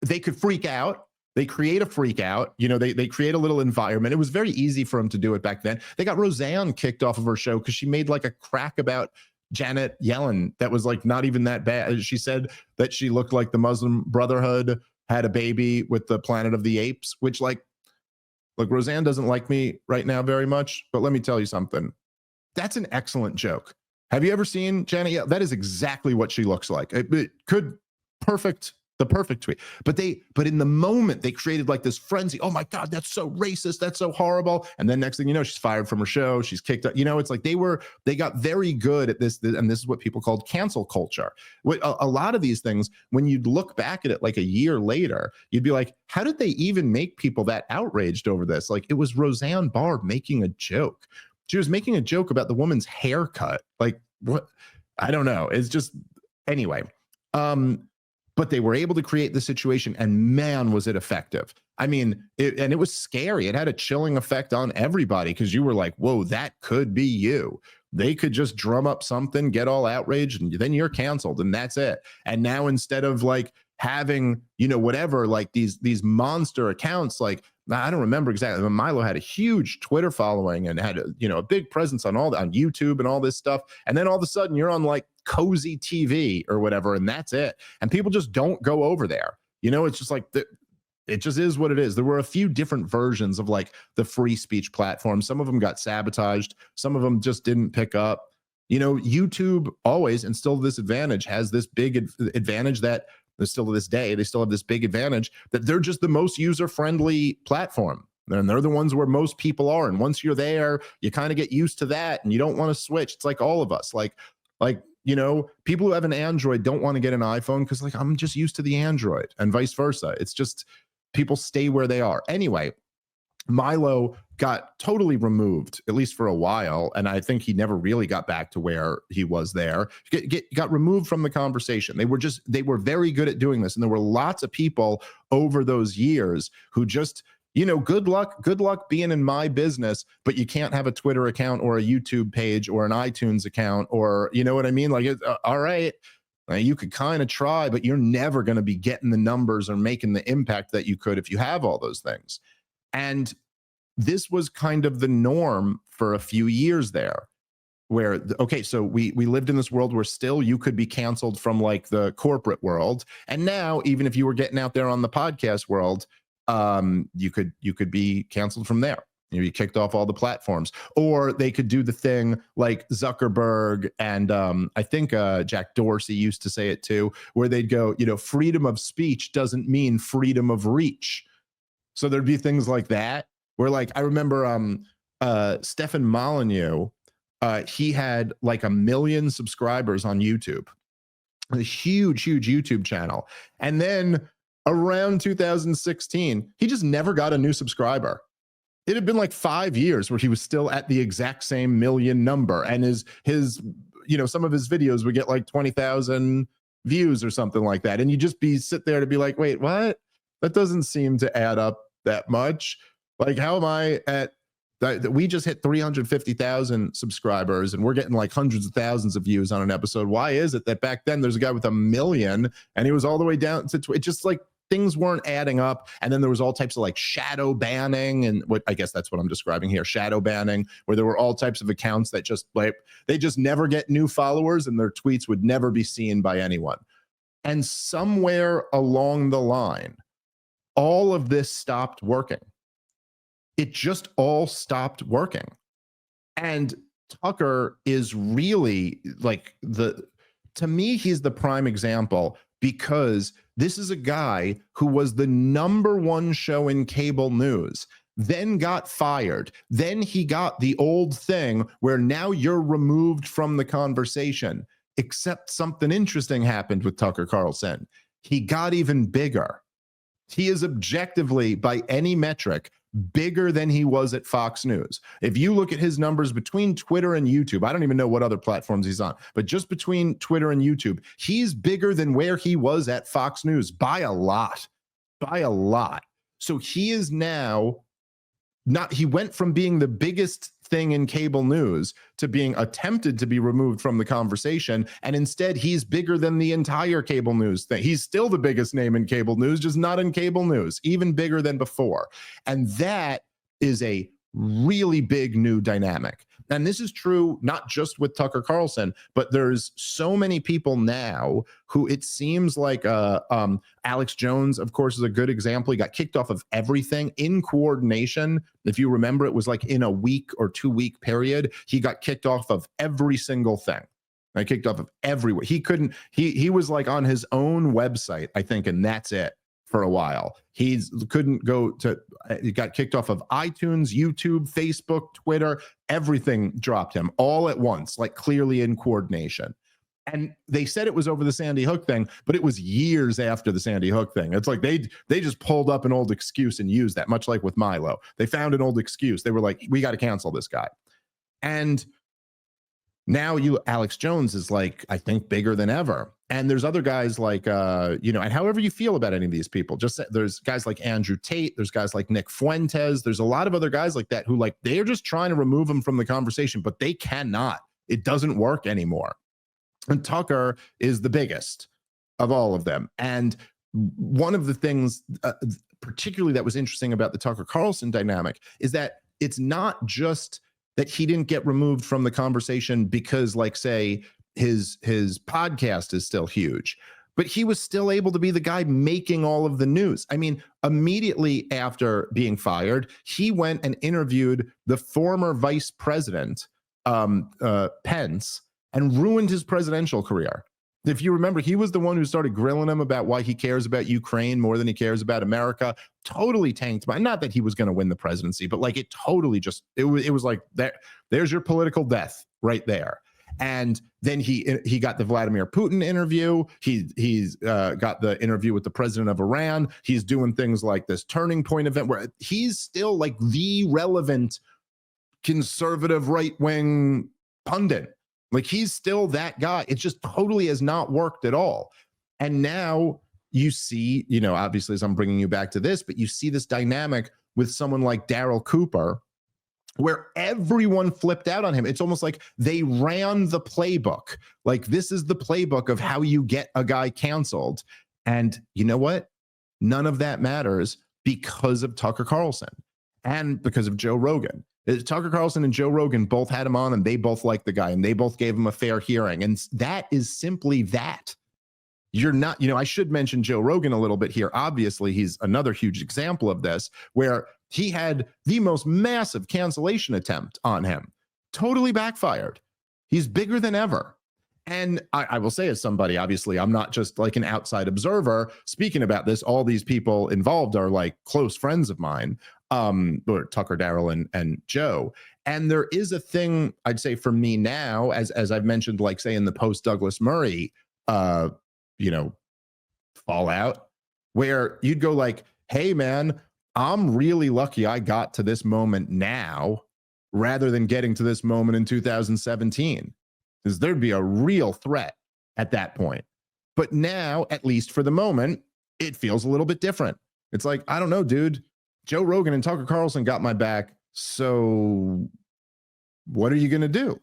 A: they could freak out. They create a freak out. You know, they create a little environment. It was very easy for him to do it back then. They got Roseanne kicked off of her show because she made like a crack about Janet Yellen that was like not even that bad. She said that she looked like the Muslim Brotherhood had a baby with the Planet of the Apes, which, like, look, Roseanne doesn't like me right now very much, but let me tell you something. That's an excellent joke. Have you ever seen Janet Yellen? That is exactly what she looks like. It could the perfect tweet. But in the moment they created like this frenzy. Oh my God, that's so racist. That's so horrible. And then next thing you know, she's fired from her show. She's kicked out. You know, it's like they got very good at this. And this is what people called cancel culture. A lot of these things, when you'd look back at it like a year later, you'd be like, how did they even make people that outraged over this? Like, it was Roseanne Barr making a joke. She was making a joke about the woman's haircut. Like, what? I don't know. It's just, anyway. But they were able to create the situation, and man, was it effective. I mean, it was scary. It had a chilling effect on everybody because you were like, whoa, that could be you. They could just drum up something, get all outraged, and then you're canceled, and that's it. And now instead of like having, you know, whatever, like these monster accounts, like, I don't remember exactly, but Milo had a huge Twitter following and had a big presence on on YouTube and all this stuff. And then all of a sudden you're on like Cozy TV or whatever, and that's it. And people just don't go over there. You know, it's just like it just is what it is. There were a few different versions of like the free speech platform. Some of them got sabotaged. Some of them just didn't pick up. YouTube always, and still this advantage, has this big advantage that still to this day, they still have this big advantage that they're just the most user-friendly platform. And they're the ones where most people are. And once you're there, you kind of get used to that and you don't want to switch. It's like all of us, like, people who have an Android don't want to get an iPhone because like, I'm just used to the Android, and vice versa. It's just people stay where they are. Anyway, Milo got totally removed, at least for a while, and I think he never really got back to where he was there. Got removed from the conversation. They were very good at doing this, and there were lots of people over those years who just, good luck being in my business, but you can't have a Twitter account or a YouTube page or an iTunes account, or you know what I mean? Like, all right, you could kind of try, but you're never going to be getting the numbers or making the impact that you could if you have all those things. And this was kind of the norm for a few years there, where, okay, so we lived in this world where still you could be canceled from like the corporate world. And now, even if you were getting out there on the podcast world, you could be canceled from there. You'd be kicked off all the platforms. Or they could do the thing like Zuckerberg and I think Jack Dorsey used to say it too, where they'd go, freedom of speech doesn't mean freedom of reach. So there'd be things like that where, like, I remember Stefan Molyneux, he had like 1 million subscribers on YouTube, a huge YouTube channel. And then around 2016, he just never got a new subscriber. It had been like 5 years where he was still at the exact same 1 million number. And his some of his videos would get like 20,000 views or something like that. And you just sit there to be like, wait, what? That doesn't seem to add up that much. Like, how am I at that? We just hit 350,000 subscribers and we're getting like hundreds of thousands of views on an episode. Why is it that back then there's a guy with 1 million and he was all the way down to it? Just like things weren't adding up. And then there was all types of like shadow banning, and what I guess that's what I'm describing here, shadow banning, where there were all types of accounts that just like, they just never get new followers and their tweets would never be seen by anyone. And somewhere along the line, all of this stopped working. It just all stopped working. And Tucker is really like to me, he's the prime example, because this is a guy who was the #1 show in cable news, then got fired. Then he got the old thing where now you're removed from the conversation, except something interesting happened with Tucker Carlson. He got even bigger. He is objectively, by any metric, bigger than he was at Fox News. If you look at his numbers between Twitter and YouTube, I don't even know what other platforms he's on, but just between Twitter and YouTube, he's bigger than where he was at Fox News by a lot, So he is now he went from being the biggest thing in cable news to being attempted to be removed from the conversation. And instead, he's bigger than the entire cable news thing. He's still the biggest name in cable news, just not in cable news, even bigger than before. And that is a really big new dynamic. And this is true not just with Tucker Carlson, but there's so many people now who it seems like Alex Jones, of course, is a good example. He got kicked off of everything in coordination. If you remember, it was like in a week or 2 week period. He got kicked off of every single thing. I kicked off of everywhere. He was like on his own website, I think, and that's it. For a while, he got kicked off of iTunes, YouTube, Facebook, Twitter. Everything dropped him all at once, like clearly in coordination. And they said it was over the Sandy Hook thing, but it was years after the Sandy Hook thing. It's like they just pulled up an old excuse and used that, much like with Milo. They found an old excuse. They were like, we got to cancel this guy. And now Alex Jones is like, I think, bigger than ever. And there's other guys like, and however you feel about any of these people, there's guys like Andrew Tate, there's guys like Nick Fuentes, there's a lot of other guys like that who like, they're just trying to remove him from the conversation, but they cannot. It doesn't work anymore. And Tucker is the biggest of all of them. And one of the things particularly that was interesting about the Tucker Carlson dynamic is that it's not just that he didn't get removed from the conversation because, like, say, his podcast is still huge, but he was still able to be the guy making all of the news. I mean, immediately after being fired, he went and interviewed the former vice president, Pence, and ruined his presidential career. If you remember, he was the one who started grilling him about why he cares about Ukraine more than he cares about America. Totally tanked by, not that he was going to win the presidency, but like it totally just, it was like there's your political death right there. And then he got the Vladimir Putin interview. He's got the interview with the president of Iran. He's doing things like this Turning Point event where he's still like the relevant conservative right-wing pundit. Like he's still that guy. It just totally has not worked at all. And now you see, you know, obviously as I'm bringing you back to this, but you see this dynamic with someone like Darryl Cooper, where everyone flipped out on him. It's almost like they ran the playbook. Like this is the playbook of how you get a guy canceled. And you know what? None of that matters because of Tucker Carlson and because of Joe Rogan. Tucker Carlson and Joe Rogan both had him on and they both liked the guy and they both gave him a fair hearing. And that is simply that. You're not, you know, I should mention Joe Rogan a little bit here. Obviously, he's another huge example of this, where he had the most massive cancellation attempt on him. Totally backfired. He's bigger than ever. And I will say, as somebody, obviously, I'm not just like an outside observer speaking about this. All these people involved are like close friends of mine, or Tucker, Daryl, and Joe. And there is a thing I'd say for me now, as I've mentioned, like say in the post Douglas Murray, you know, fallout, where you'd go like, hey man, I'm really lucky I got to this moment now rather than getting to this moment in 2017, because there'd be a real threat at that point. But now, at least for the moment, it feels a little bit different. It's like, I don't know, dude, Joe Rogan and Tucker Carlson got my back. So what are you going to do?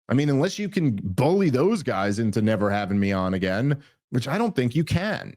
A: I mean, unless you can bully those guys into never having me on again, which I don't think you can.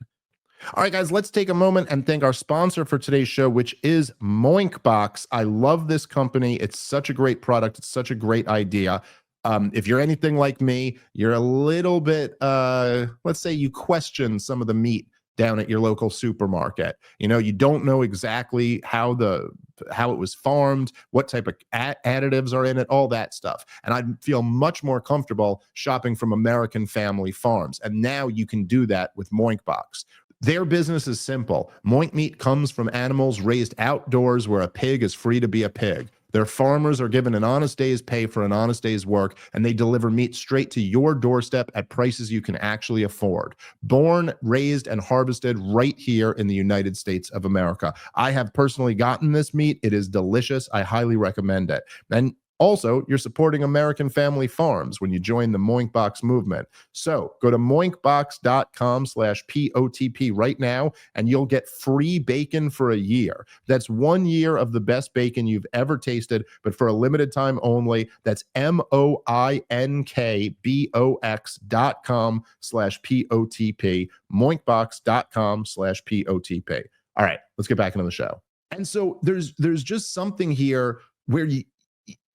A: All right, guys, let's take a moment and thank our sponsor for today's show, which is Moinkbox. I love this company. It's such a great product. It's such a great idea. If you're anything like me, you're a little bit, let's say you question some of the meat down at your local supermarket. You know, you don't know exactly how it was farmed, what type of additives are in it, all that stuff. And I'd feel much more comfortable shopping from American family farms. And now you can do that with Moinkbox. Their business is simple. Moink meat comes from animals raised outdoors where a pig is free to be a pig. Their farmers are given an honest day's pay for an honest day's work, and they deliver meat straight to your doorstep at prices you can actually afford. Born, raised, and harvested right here in the United States of America. I have personally gotten this meat. It is delicious. I highly recommend it. And also, you're supporting American family farms when you join the Moinkbox movement. So go to moinkbox.com/POTP right now, and you'll get free bacon for a year. That's 1 year of the best bacon you've ever tasted, but for a limited time only. That's moinkbox.com/POTP, moinkbox.com/POTP. All right, let's get back into the show. And so there's just something here where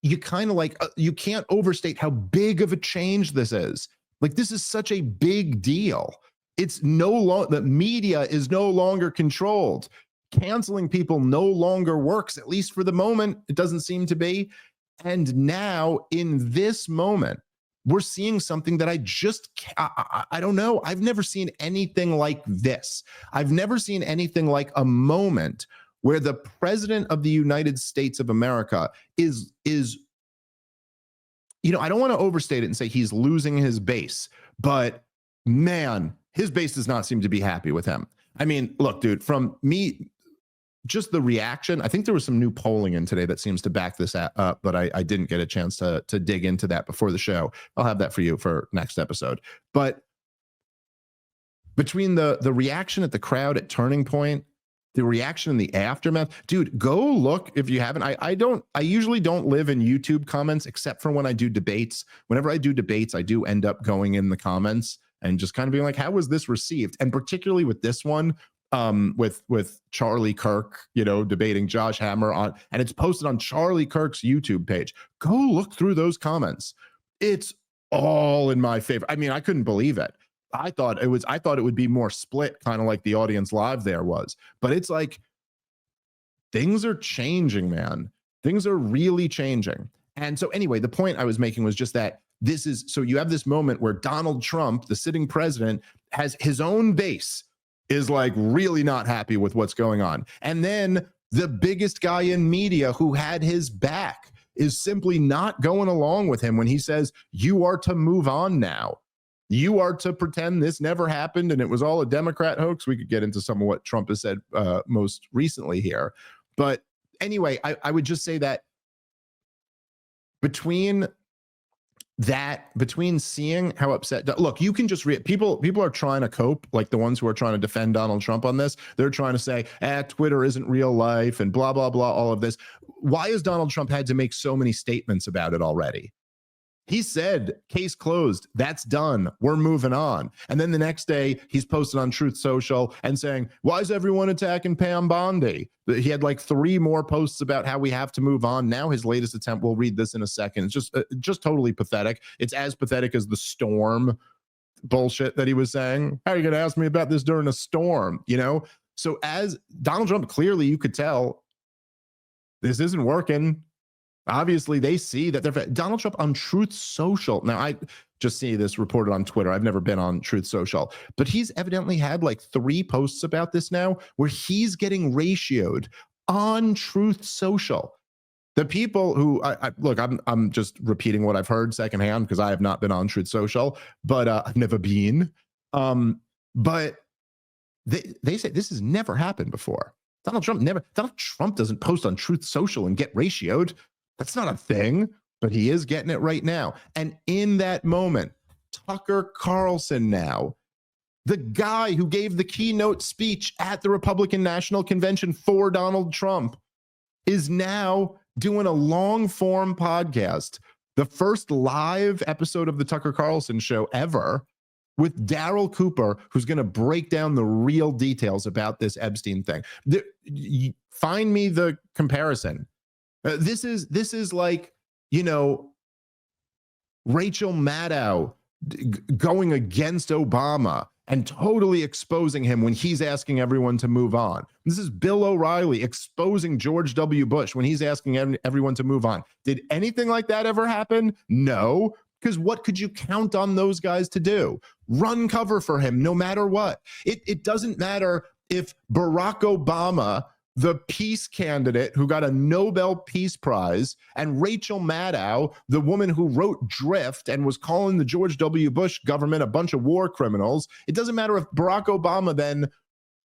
A: you kind of like, you can't overstate how big of a change this is. Like, this is such a big deal. It's no longer, the media is no longer controlled. Canceling people no longer works, at least for the moment. It doesn't seem to be. And now in this moment, we're seeing something that I don't know. I've never seen anything like this. I've never seen anything like a moment where the president of the United States of America is, you know, I don't want to overstate it and say he's losing his base, but man, his base does not seem to be happy with him. I mean, look, dude, from me, just the reaction, I think there was some new polling in today that seems to back this up, but I didn't get a chance to dig into that before the show. I'll have that for you for next episode. But between the reaction at the crowd at Turning Point, the reaction in the aftermath, dude, go look if you haven't. I usually don't live in YouTube comments except for when I do debates. Whenever I do debates, I do end up going in the comments and just kind of being like, how was this received? And particularly with this one, with Charlie Kirk, you know, debating Josh Hammer on, and it's posted on Charlie Kirk's YouTube page. Go look through those comments. It's all in my favor. I mean, I couldn't believe it. I thought it would be more split, kind of like the audience live there was. But it's like, things are changing, man. Things are really changing. And so anyway, the point I was making was just that this is, so you have this moment where Donald Trump, the sitting president, has his own base is like really not happy with what's going on. And then the biggest guy in media who had his back is simply not going along with him when he says, you are to move on now. You are to pretend this never happened and it was all a Democrat hoax. We could get into some of what Trump has said most recently here. But anyway, I would just say that between seeing how upset, look, you can just people are trying to cope, like the ones who are trying to defend Donald Trump on this. They're trying to say, Twitter isn't real life and blah, blah, blah, all of this. Why has Donald Trump had to make so many statements about it already? He said, case closed, that's done, we're moving on. And then the next day, he's posted on Truth Social and saying, why is everyone attacking Pam Bondi? He had like 3 more posts about how we have to move on. Now his latest attempt, we'll read this in a second, it's just totally pathetic. It's as pathetic as the storm bullshit that he was saying. How are you going to ask me about this during a storm? You know? So as Donald Trump, clearly you could tell this isn't working. Obviously, they see that they're Donald Trump on Truth Social. Now, I just see this reported on Twitter. I've never been on Truth Social, but he's evidently had like 3 posts about this now where he's getting ratioed on Truth Social. The people who look, I'm just repeating what I've heard secondhand because I have not been on Truth Social, but I've never been. But they say this has never happened before. Donald Trump doesn't post on Truth Social and get ratioed. That's not a thing, but he is getting it right now. And in that moment, Tucker Carlson now, the guy who gave the keynote speech at the Republican National Convention for Donald Trump, is now doing a long form podcast, the first live episode of the Tucker Carlson show ever, with Darryl Cooper, who's going to break down the real details about this Epstein thing. Find me the comparison. This is like, you know, Rachel Maddow going against Obama and totally exposing him when he's asking everyone to move on. This is Bill O'Reilly exposing George W. Bush when he's asking everyone to move on. Did anything like that ever happen? No, because what could you count on those guys to do? Run cover for him no matter what. It doesn't matter if Barack Obama, the peace candidate who got a Nobel Peace Prize, and Rachel Maddow, the woman who wrote Drift and was calling the George W. Bush government a bunch of war criminals. It doesn't matter if Barack Obama then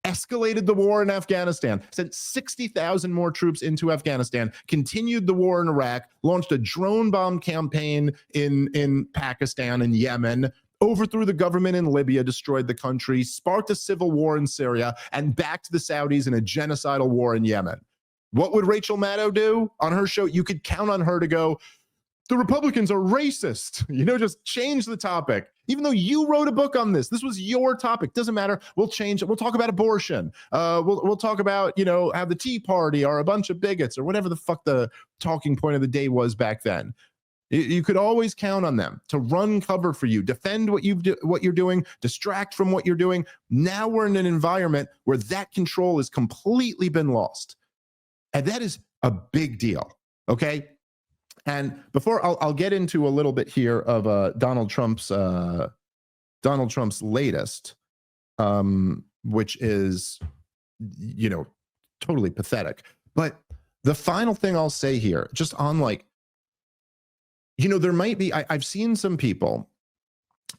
A: escalated the war in Afghanistan, sent 60,000 more troops into Afghanistan, continued the war in Iraq, launched a drone bomb campaign in Pakistan and Yemen, overthrew the government in Libya, destroyed the country, sparked a civil war in Syria, and backed the Saudis in a genocidal war in Yemen. What would Rachel Maddow do on her show? You could count on her to go, the Republicans are racist. You know, just change the topic. Even though you wrote a book on this was your topic. Doesn't matter. We'll change it. We'll talk about abortion. We'll talk about, you know, how the Tea Party are a bunch of bigots or whatever the fuck the talking point of the day was back then. You could always count on them to run cover for you, defend what you're doing, distract from what you're doing. Now we're in an environment where that control has completely been lost. And that is a big deal, okay? And before I'll get into a little bit here of Donald Trump's latest, which is, you know, totally pathetic. But the final thing I'll say here, just on like, you know, there might be, I've seen some people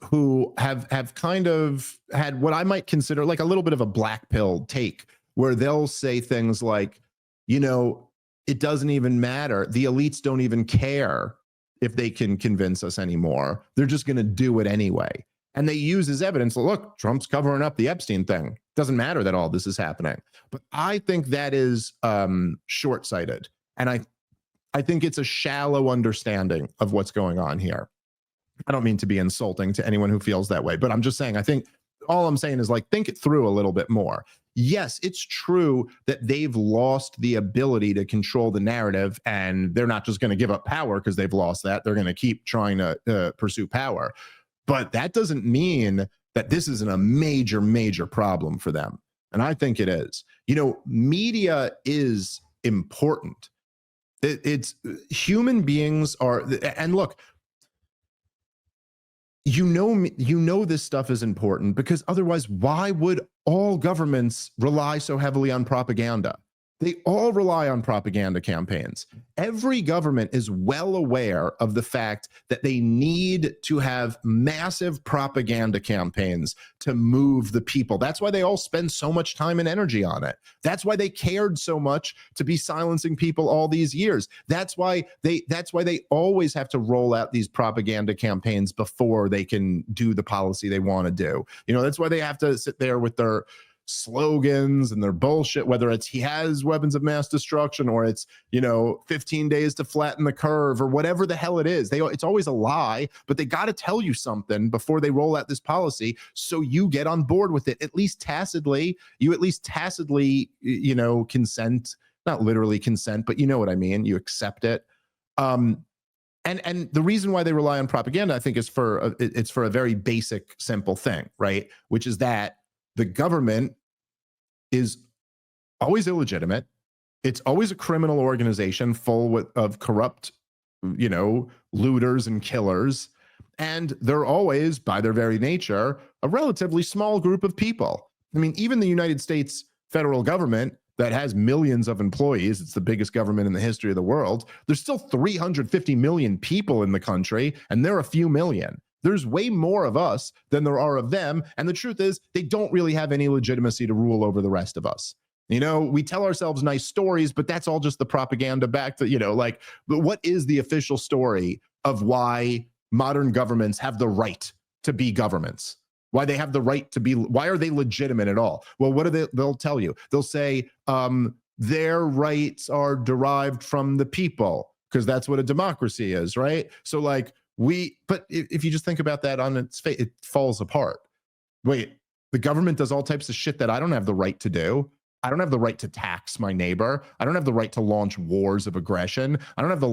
A: who have kind of had what I might consider like a little bit of a black pill take, where they'll say things like, you know, it doesn't even matter. The elites don't even care if they can convince us anymore. They're just going to do it anyway. And they use as evidence, look, Trump's covering up the Epstein thing. Doesn't matter that all this is happening. But I think that is short-sighted. And I think it's a shallow understanding of what's going on here. I don't mean to be insulting to anyone who feels that way, but I'm just saying, I think all I'm saying is like, think it through a little bit more. Yes, it's true that they've lost the ability to control the narrative, and they're not just going to give up power because they've lost that. They're going to keep trying to pursue power. But that doesn't mean that this isn't a major, major problem for them. And I think it is. You know, media is important. It's human beings are, and look, you know this stuff is important, because otherwise, why would all governments rely so heavily on propaganda? They all rely on propaganda campaigns. Every government is well aware of the fact that they need to have massive propaganda campaigns to move the people. That's why they all spend so much time and energy on it. That's why they cared so much to be silencing people all these years. That's why they always have to roll out these propaganda campaigns before they can do the policy they want to do. You know, that's why they have to sit there with their slogans and their bullshit, whether it's he has weapons of mass destruction or it's, 15 days to flatten the curve or whatever the hell it is. It's always a lie, but they got to tell you something before they roll out this policy, so you get on board with it. At least tacitly, consent, not literally consent, but you know what I mean. You accept it. And the reason why they rely on propaganda, I think, is for a very basic, simple thing, right? Which is that the government is always illegitimate. It's always a criminal organization full of corrupt, looters and killers. And they're always, by their very nature, a relatively small group of people. I mean, even the United States federal government that has millions of employees, it's the biggest government in the history of the world, there's still 350 million people in the country, and they're a few million. There's way more of us than there are of them. And the truth is, they don't really have any legitimacy to rule over the rest of us. We tell ourselves nice stories, but that's all just the propaganda back to, but what is the official story of why modern governments have the right to be governments? Why they have the right to be, why are they legitimate at all? Well, what do they'll tell you? They'll say their rights are derived from the people, because that's what a democracy is, right? So but if you just think about that on its face, it falls apart. Wait, the government does all types of shit that I don't have the right to do. I don't have the right to tax my neighbor. I don't have the right to launch wars of aggression. I don't have the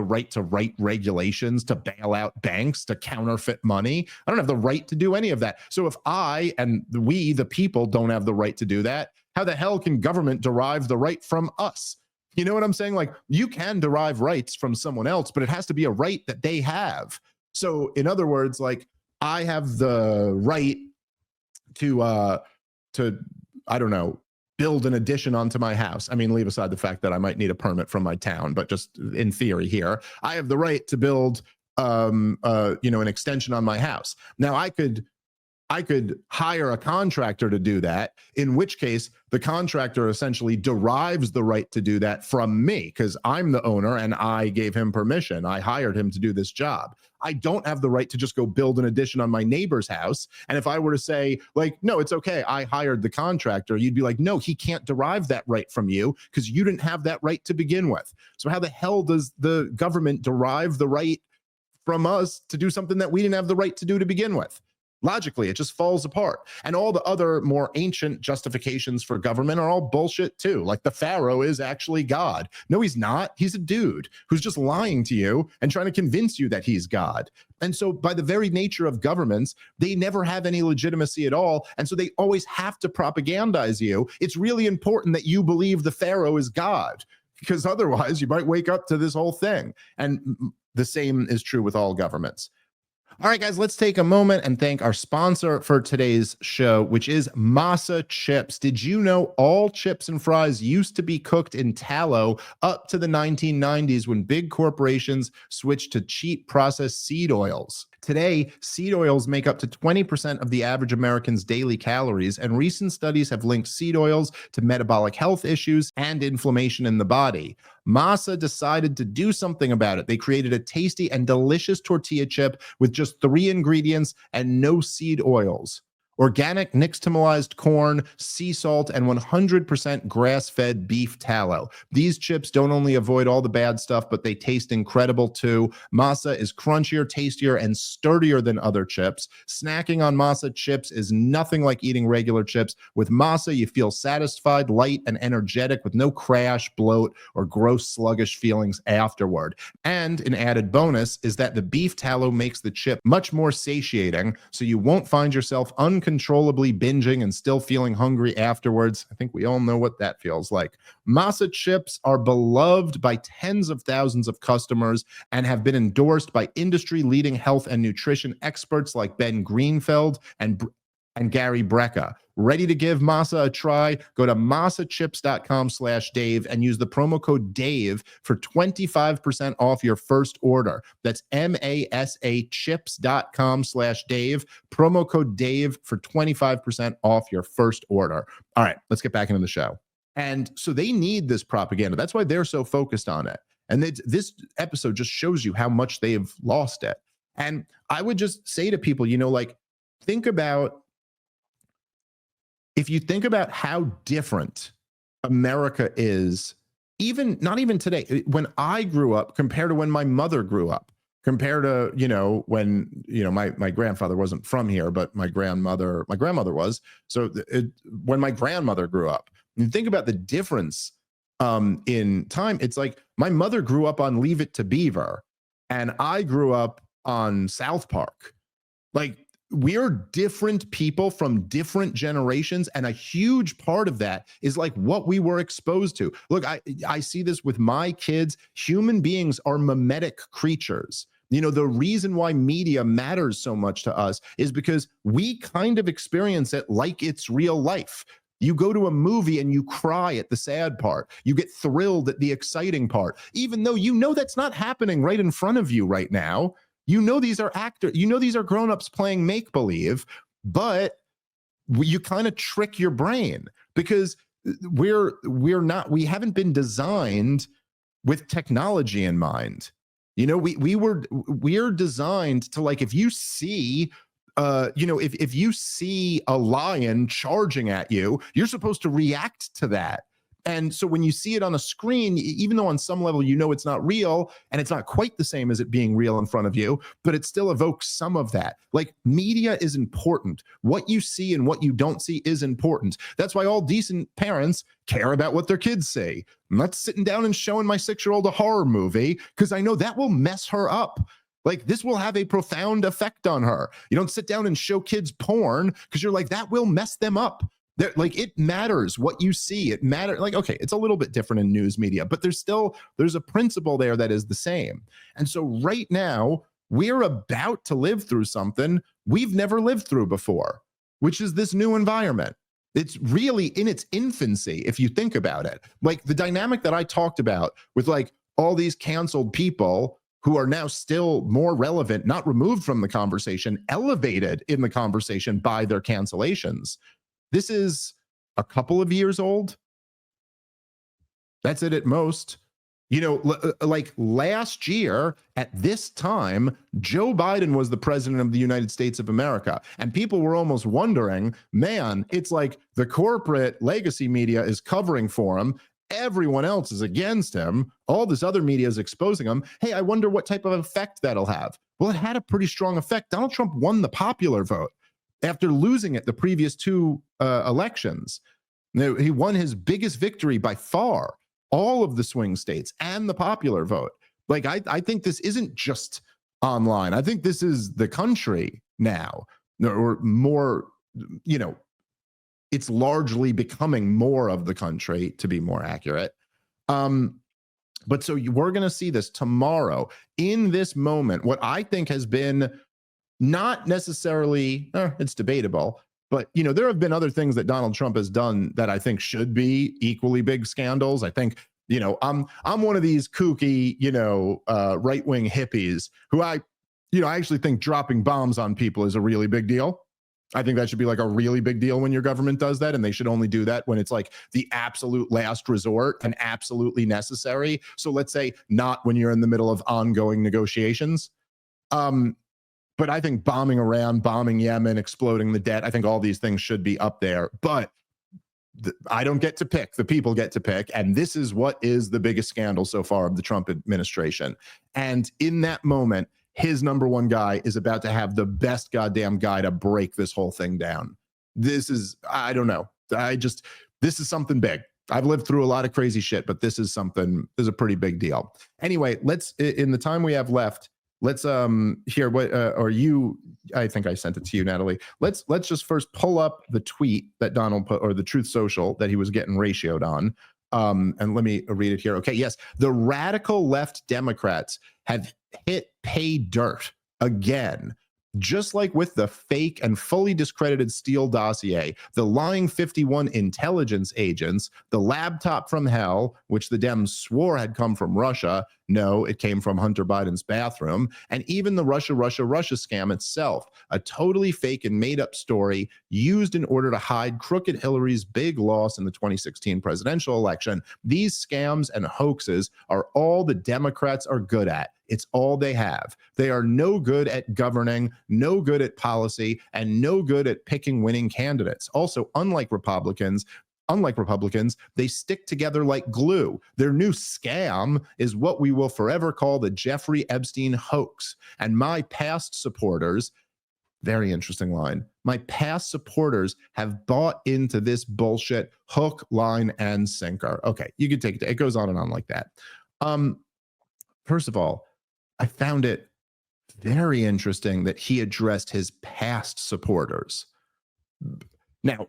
A: right to write regulations, to bail out banks, to counterfeit money. I don't have the right to do any of that. So if I and we, the people, don't have the right to do that, how the hell can government derive the right from us? You know what I'm saying? You can derive rights from someone else, but it has to be a right that they have. So in other words, I have the right to I don't know, build an addition onto my house. I mean, leave aside the fact that I might need a permit from my town, but just in theory here, I have the right to build an extension on my house. Now I could hire a contractor to do that, in which case the contractor essentially derives the right to do that from me, because I'm the owner and I gave him permission. I hired him to do this job. I don't have the right to just go build an addition on my neighbor's house. And if I were to say, no, it's okay, I hired the contractor, you'd be like, no, he can't derive that right from you because you didn't have that right to begin with. So how the hell does the government derive the right from us to do something that we didn't have the right to do to begin with? Logically, it just falls apart. And all the other more ancient justifications for government are all bullshit too. Like the Pharaoh is actually God. No, he's not. He's a dude who's just lying to you and trying to convince you that he's God. And so by the very nature of governments, they never have any legitimacy at all. And so they always have to propagandize you. It's really important that you believe the Pharaoh is God, because otherwise you might wake up to this whole thing. And the same is true with all governments. All right, guys, let's take a moment and thank our sponsor for today's show, which is Masa Chips. Did you know all chips and fries used to be cooked in tallow up to the 1990s when big corporations switched to cheap processed seed oils? Today, seed oils make up to 20% of the average American's daily calories, and recent studies have linked seed oils to metabolic health issues and inflammation in the body. Masa decided to do something about it. They created a tasty and delicious tortilla chip with just 3 ingredients and no seed oils. Organic nixtamalized corn, sea salt, and 100% grass-fed beef tallow. These chips don't only avoid all the bad stuff, but they taste incredible too. Masa is crunchier, tastier, and sturdier than other chips. Snacking on Masa chips is nothing like eating regular chips. With Masa, you feel satisfied, light, and energetic with no crash, bloat, or gross, sluggish feelings afterward. And an added bonus is that the beef tallow makes the chip much more satiating, so you won't find yourself uncomfortable uncontrollably binging and still feeling hungry afterwards. I think we all know what that feels like. Masa chips are beloved by tens of thousands of customers and have been endorsed by industry-leading health and nutrition experts like Ben Greenfeld and Gary Brecka. Ready to give Masa a try? Go to masachips.com/Dave and use the promo code Dave for 25% off your first order. That's masachips.com/Dave. Promo code Dave for 25% off your first order. All right, let's get back into the show. And so they need this propaganda. That's why they're so focused on it. And this episode just shows you how much they've lost it. And I would just say to people, think about, if you think about how different America is, not even today, when I grew up compared to when my mother grew up, compared to, when, my grandfather wasn't from here, but my grandmother was. So when my grandmother grew up, and think about the difference in time. It's like my mother grew up on Leave It to Beaver and I grew up on South Park. Like, we're different people from different generations, and a huge part of that is like what we were exposed to. Look, I see this with my kids. Human beings are mimetic creatures. The reason why media matters so much to us is because we kind of experience it like it's real life. You go to a movie and you cry at the sad part. You get thrilled at the exciting part, even though that's not happening right in front of you right now. These are actors, these are grown-ups playing make-believe, but you kind of trick your brain because we haven't been designed with technology in mind. We're designed to, like, if you see if you see a lion charging at you, you're supposed to react to that. And so when you see it on a screen, even though on some level it's not real and it's not quite the same as it being real in front of you, but it still evokes some of that. Like, media is important. What you see and what you don't see is important. That's why all decent parents care about what their kids see. I'm not sitting down and showing my 6-year-old a horror movie because I know that will mess her up. Like, this will have a profound effect on her. You don't sit down and show kids porn because you're like, that will mess them up. It matters what you see. It matters. Like, okay, it's a little bit different in news media, but there's a principle there that is the same. And so right now, we're about to live through something we've never lived through before, which is this new environment. It's really in its infancy, if you think about it. Like, the dynamic that I talked about with, like, all these canceled people who are now still more relevant, not removed from the conversation, elevated in the conversation by their cancellations. This is a couple of years old. That's it at most. Like last year at this time, Joe Biden was the president of the United States of America. And people were almost wondering, man, it's like the corporate legacy media is covering for him. Everyone else is against him. All this other media is exposing him. Hey, I wonder what type of effect that'll have. Well, it had a pretty strong effect. Donald Trump won the popular vote after losing it the previous two elections. He won his biggest victory by far, all of the swing states and the popular vote. Like, I think this isn't just online. I think this is the country now, or more, it's largely becoming more of the country, to be more accurate. But so we're going to see this tomorrow in this moment, what I think has been not necessarily, it's debatable, but, there have been other things that Donald Trump has done that I think should be equally big scandals. I think, I'm one of these kooky, right-wing hippies who I actually think dropping bombs on people is a really big deal. I think that should be like a really big deal when your government does that, and they should only do that when it's like the absolute last resort and absolutely necessary. So let's say not when you're in the middle of ongoing negotiations. But I think bombing Iran, bombing Yemen, exploding the debt, I think all these things should be up there. But I don't get to pick. The people get to pick. And this is what is the biggest scandal so far of the Trump administration. And in that moment, his number one guy is about to have the best goddamn guy to break this whole thing down. This is, I don't know. This is something big. I've lived through a lot of crazy shit, but this is a pretty big deal. Anyway, in the time we have left, let's hear what or you. I think I sent it to you, Natalie. Let's just first pull up the tweet that Donald put, or the Truth Social that he was getting ratioed on. And let me read it here. Okay, yes, the radical left Democrats have hit pay dirt again. Just like with the fake and fully discredited Steele dossier, the lying 51 intelligence agents, the laptop from hell, which the Dems swore had come from Russia. No, it came from Hunter Biden's bathroom. And even the Russia scam itself, a totally fake and made up story used in order to hide crooked Hillary's big loss in the 2016 presidential election. These scams and hoaxes are all the Democrats are good at. It's all they have. They are no good at governing, no good at policy, and no good at picking winning candidates. Also, unlike Republicans, they stick together like glue. Their new scam is what we will forever call the Jeffrey Epstein hoax. And my past supporters, very interesting line, my past supporters have bought into this bullshit hook, line, and sinker. Okay, you can take it. It goes on and on like that. First of all, I found it very interesting that he addressed his past supporters. Now,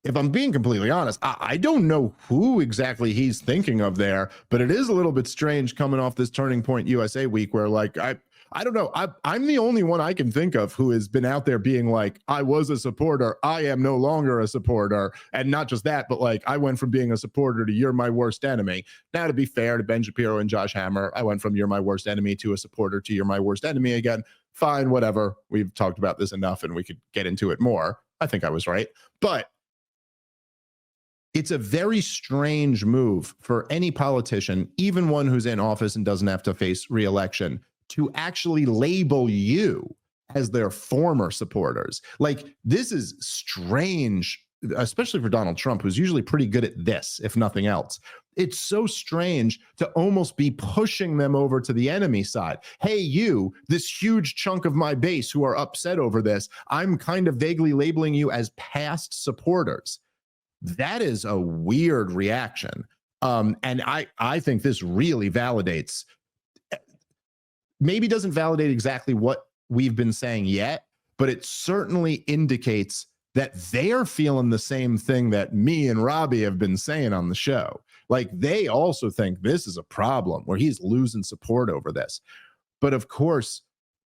A: if I'm being completely honest, I don't know who exactly he's thinking of there, but it is a little bit strange coming off this Turning Point USA week where, like, I don't know. I'm the only one I can think of who has been out there being like, I was a supporter, I am no longer a supporter. And not just that, but like, I went from being a supporter to you're my worst enemy. Now, to be fair to Ben Shapiro and Josh Hammer, I went from you're my worst enemy to a supporter to you're my worst enemy again. Fine, whatever. We've talked about this enough and we could get into it more. I think I was right. But it's a very strange move for any politician, even one who's in office and doesn't have to face re-election, to actually label you as their former supporters. Like, this is strange, especially for Donald Trump, who's usually pretty good at this, if nothing else. It's so strange to almost be pushing them over to the enemy side. Hey, you, this huge chunk of my base who are upset over this, I'm kind of vaguely labeling you as past supporters. That is a weird reaction. And I think this really validates, maybe doesn't validate exactly what we've been saying yet, but it certainly indicates that they're feeling the same thing that me and Robbie have been saying on the show. Like, they also think this is a problem where he's losing support over this. But of course,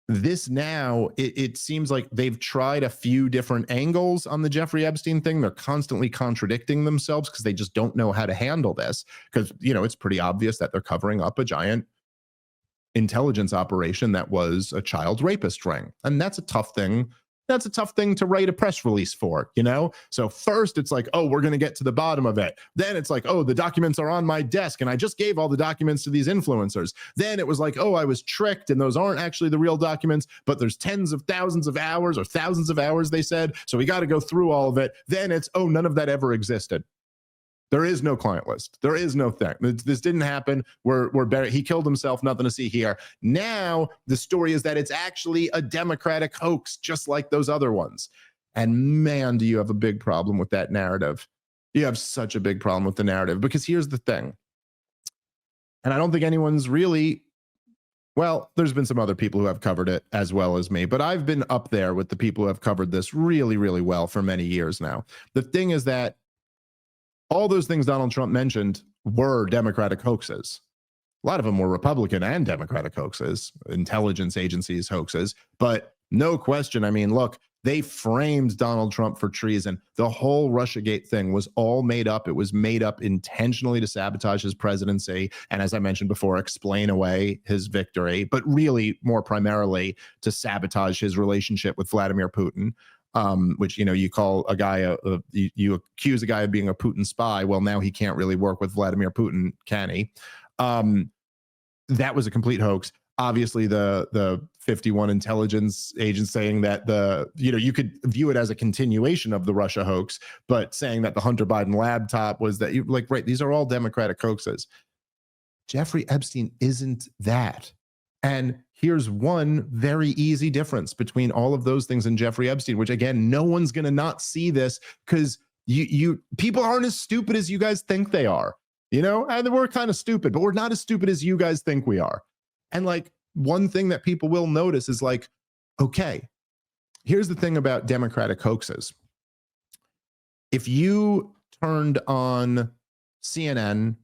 A: this now, it seems like they've tried a few different angles on the Jeffrey Epstein thing. They're constantly contradicting themselves because they just don't know how to handle this. Because, you know, it's pretty obvious that they're covering up a giant intelligence operation that was a child rapist ring. And that's a tough thing. That's a tough thing to write a press release for, you know? So first it's like, oh, we're going to get to the bottom of it. Then it's like, oh, the documents are on my desk and I just gave all the documents to these influencers. Then it was like, oh, I was tricked and those aren't actually the real documents, but there's tens of thousands of hours or thousands of hours, they said. So we got to go through all of it. Then it's, oh, none of that ever existed. There is no client list. There is no thing. This didn't happen. We're better. He killed himself. Nothing to see here. Now the story is that it's actually a Democratic hoax, just like those other ones. And man, do you have a big problem with that narrative. You have such a big problem with the narrative, because here's the thing. And I don't think anyone's really, well, there's been some other people who have covered it as well as me, but I've been up there with the people who have covered this really, really well for many years now. The thing is that all those things Donald Trump mentioned were Democratic hoaxes. A lot of them were Republican and Democratic hoaxes, intelligence agencies hoaxes, but no question. I mean, look, they framed Donald Trump for treason. The whole Russiagate thing was all made up. It was made up intentionally to sabotage his presidency. And as I mentioned before, explain away his victory, but really more primarily to sabotage his relationship with Vladimir Putin. Which, you know, you call a guy, you accuse a guy of being a Putin spy. Well, now he can't really work with Vladimir Putin, can he? That was a complete hoax. Obviously, the 51 intelligence agents saying that you could view it as a continuation of the Russia hoax, but saying that the Hunter Biden laptop was that, like, right, these are all Democratic hoaxes. Jeffrey Epstein isn't that. And here's one very easy difference between all of those things and Jeffrey Epstein, which, again, no one's going to not see this, because people aren't as stupid as you guys think they are. You know, and we're kind of stupid, but we're not as stupid as you guys think we are. And like, one thing that people will notice is like, okay, here's the thing about Democratic hoaxes. If you turned on CNN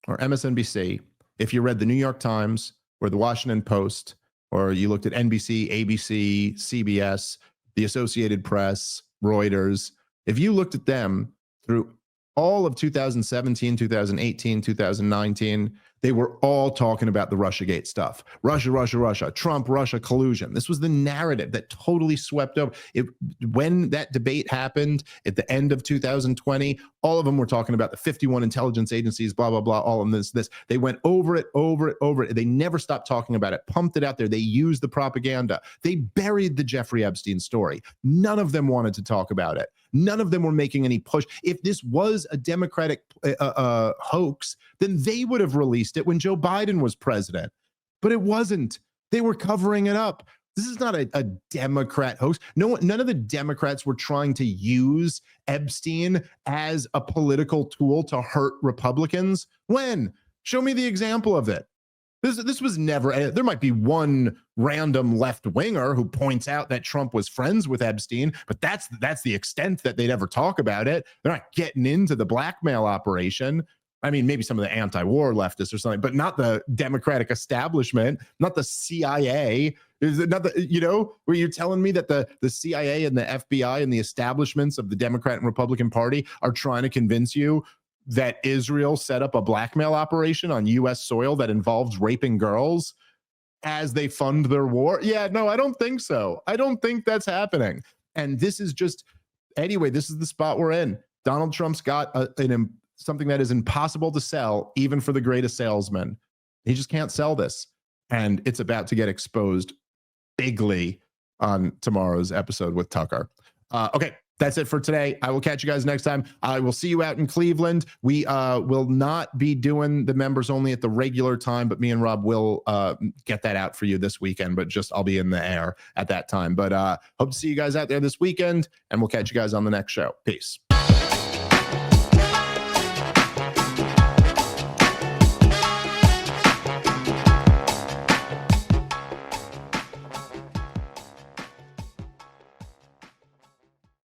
A: or MSNBC, if you read the New York Times or the Washington Post, or you looked at NBC, ABC, CBS, the Associated Press, Reuters, if you looked at them through all of 2017, 2018, 2019, they were all talking about the Russiagate stuff. Russia, Russia, Russia, Trump, Russia collusion. This was the narrative that totally swept over it. When that debate happened at the end of 2020, all of them were talking about the 51 intelligence agencies, blah, blah, blah, all of this. They went over it. They never stopped talking about it, pumped it out there. They used the propaganda. They buried the Jeffrey Epstein story. None of them wanted to talk about it. None of them were making any push. If this was a Democratic hoax, then they would have released it when Joe Biden was president. But it wasn't. They were covering it up. This is not a Democrat hoax. None of the Democrats were trying to use Epstein as a political tool to hurt Republicans. When? Show me the example of it. This was never, there might be one random left winger who points out that Trump was friends with Epstein, but that's the extent that they'd ever talk about it. They're not getting into the blackmail operation. I mean, maybe some of the anti-war leftists or something, but not the Democratic establishment, not the CIA. Is it not the, where you're telling me that the CIA and the FBI and the establishments of the Democrat and Republican Party are trying to convince you that Israel set up a blackmail operation on U.S. soil that involves raping girls as they fund their war? Yeah, no, I don't think so. I don't think that's happening. And this is just, anyway, this is the spot we're in. Donald Trump's got something that is impossible to sell, even for the greatest salesman. He just can't sell this. And it's about to get exposed bigly on tomorrow's episode with Tucker. Okay. That's it for today. I will catch you guys next time. I will see you out in Cleveland. We will not be doing the members only at the regular time, but me and Rob will get that out for you this weekend, but just I'll be in the air at that time. But hope to see you guys out there this weekend, and we'll catch you guys on the next show. Peace.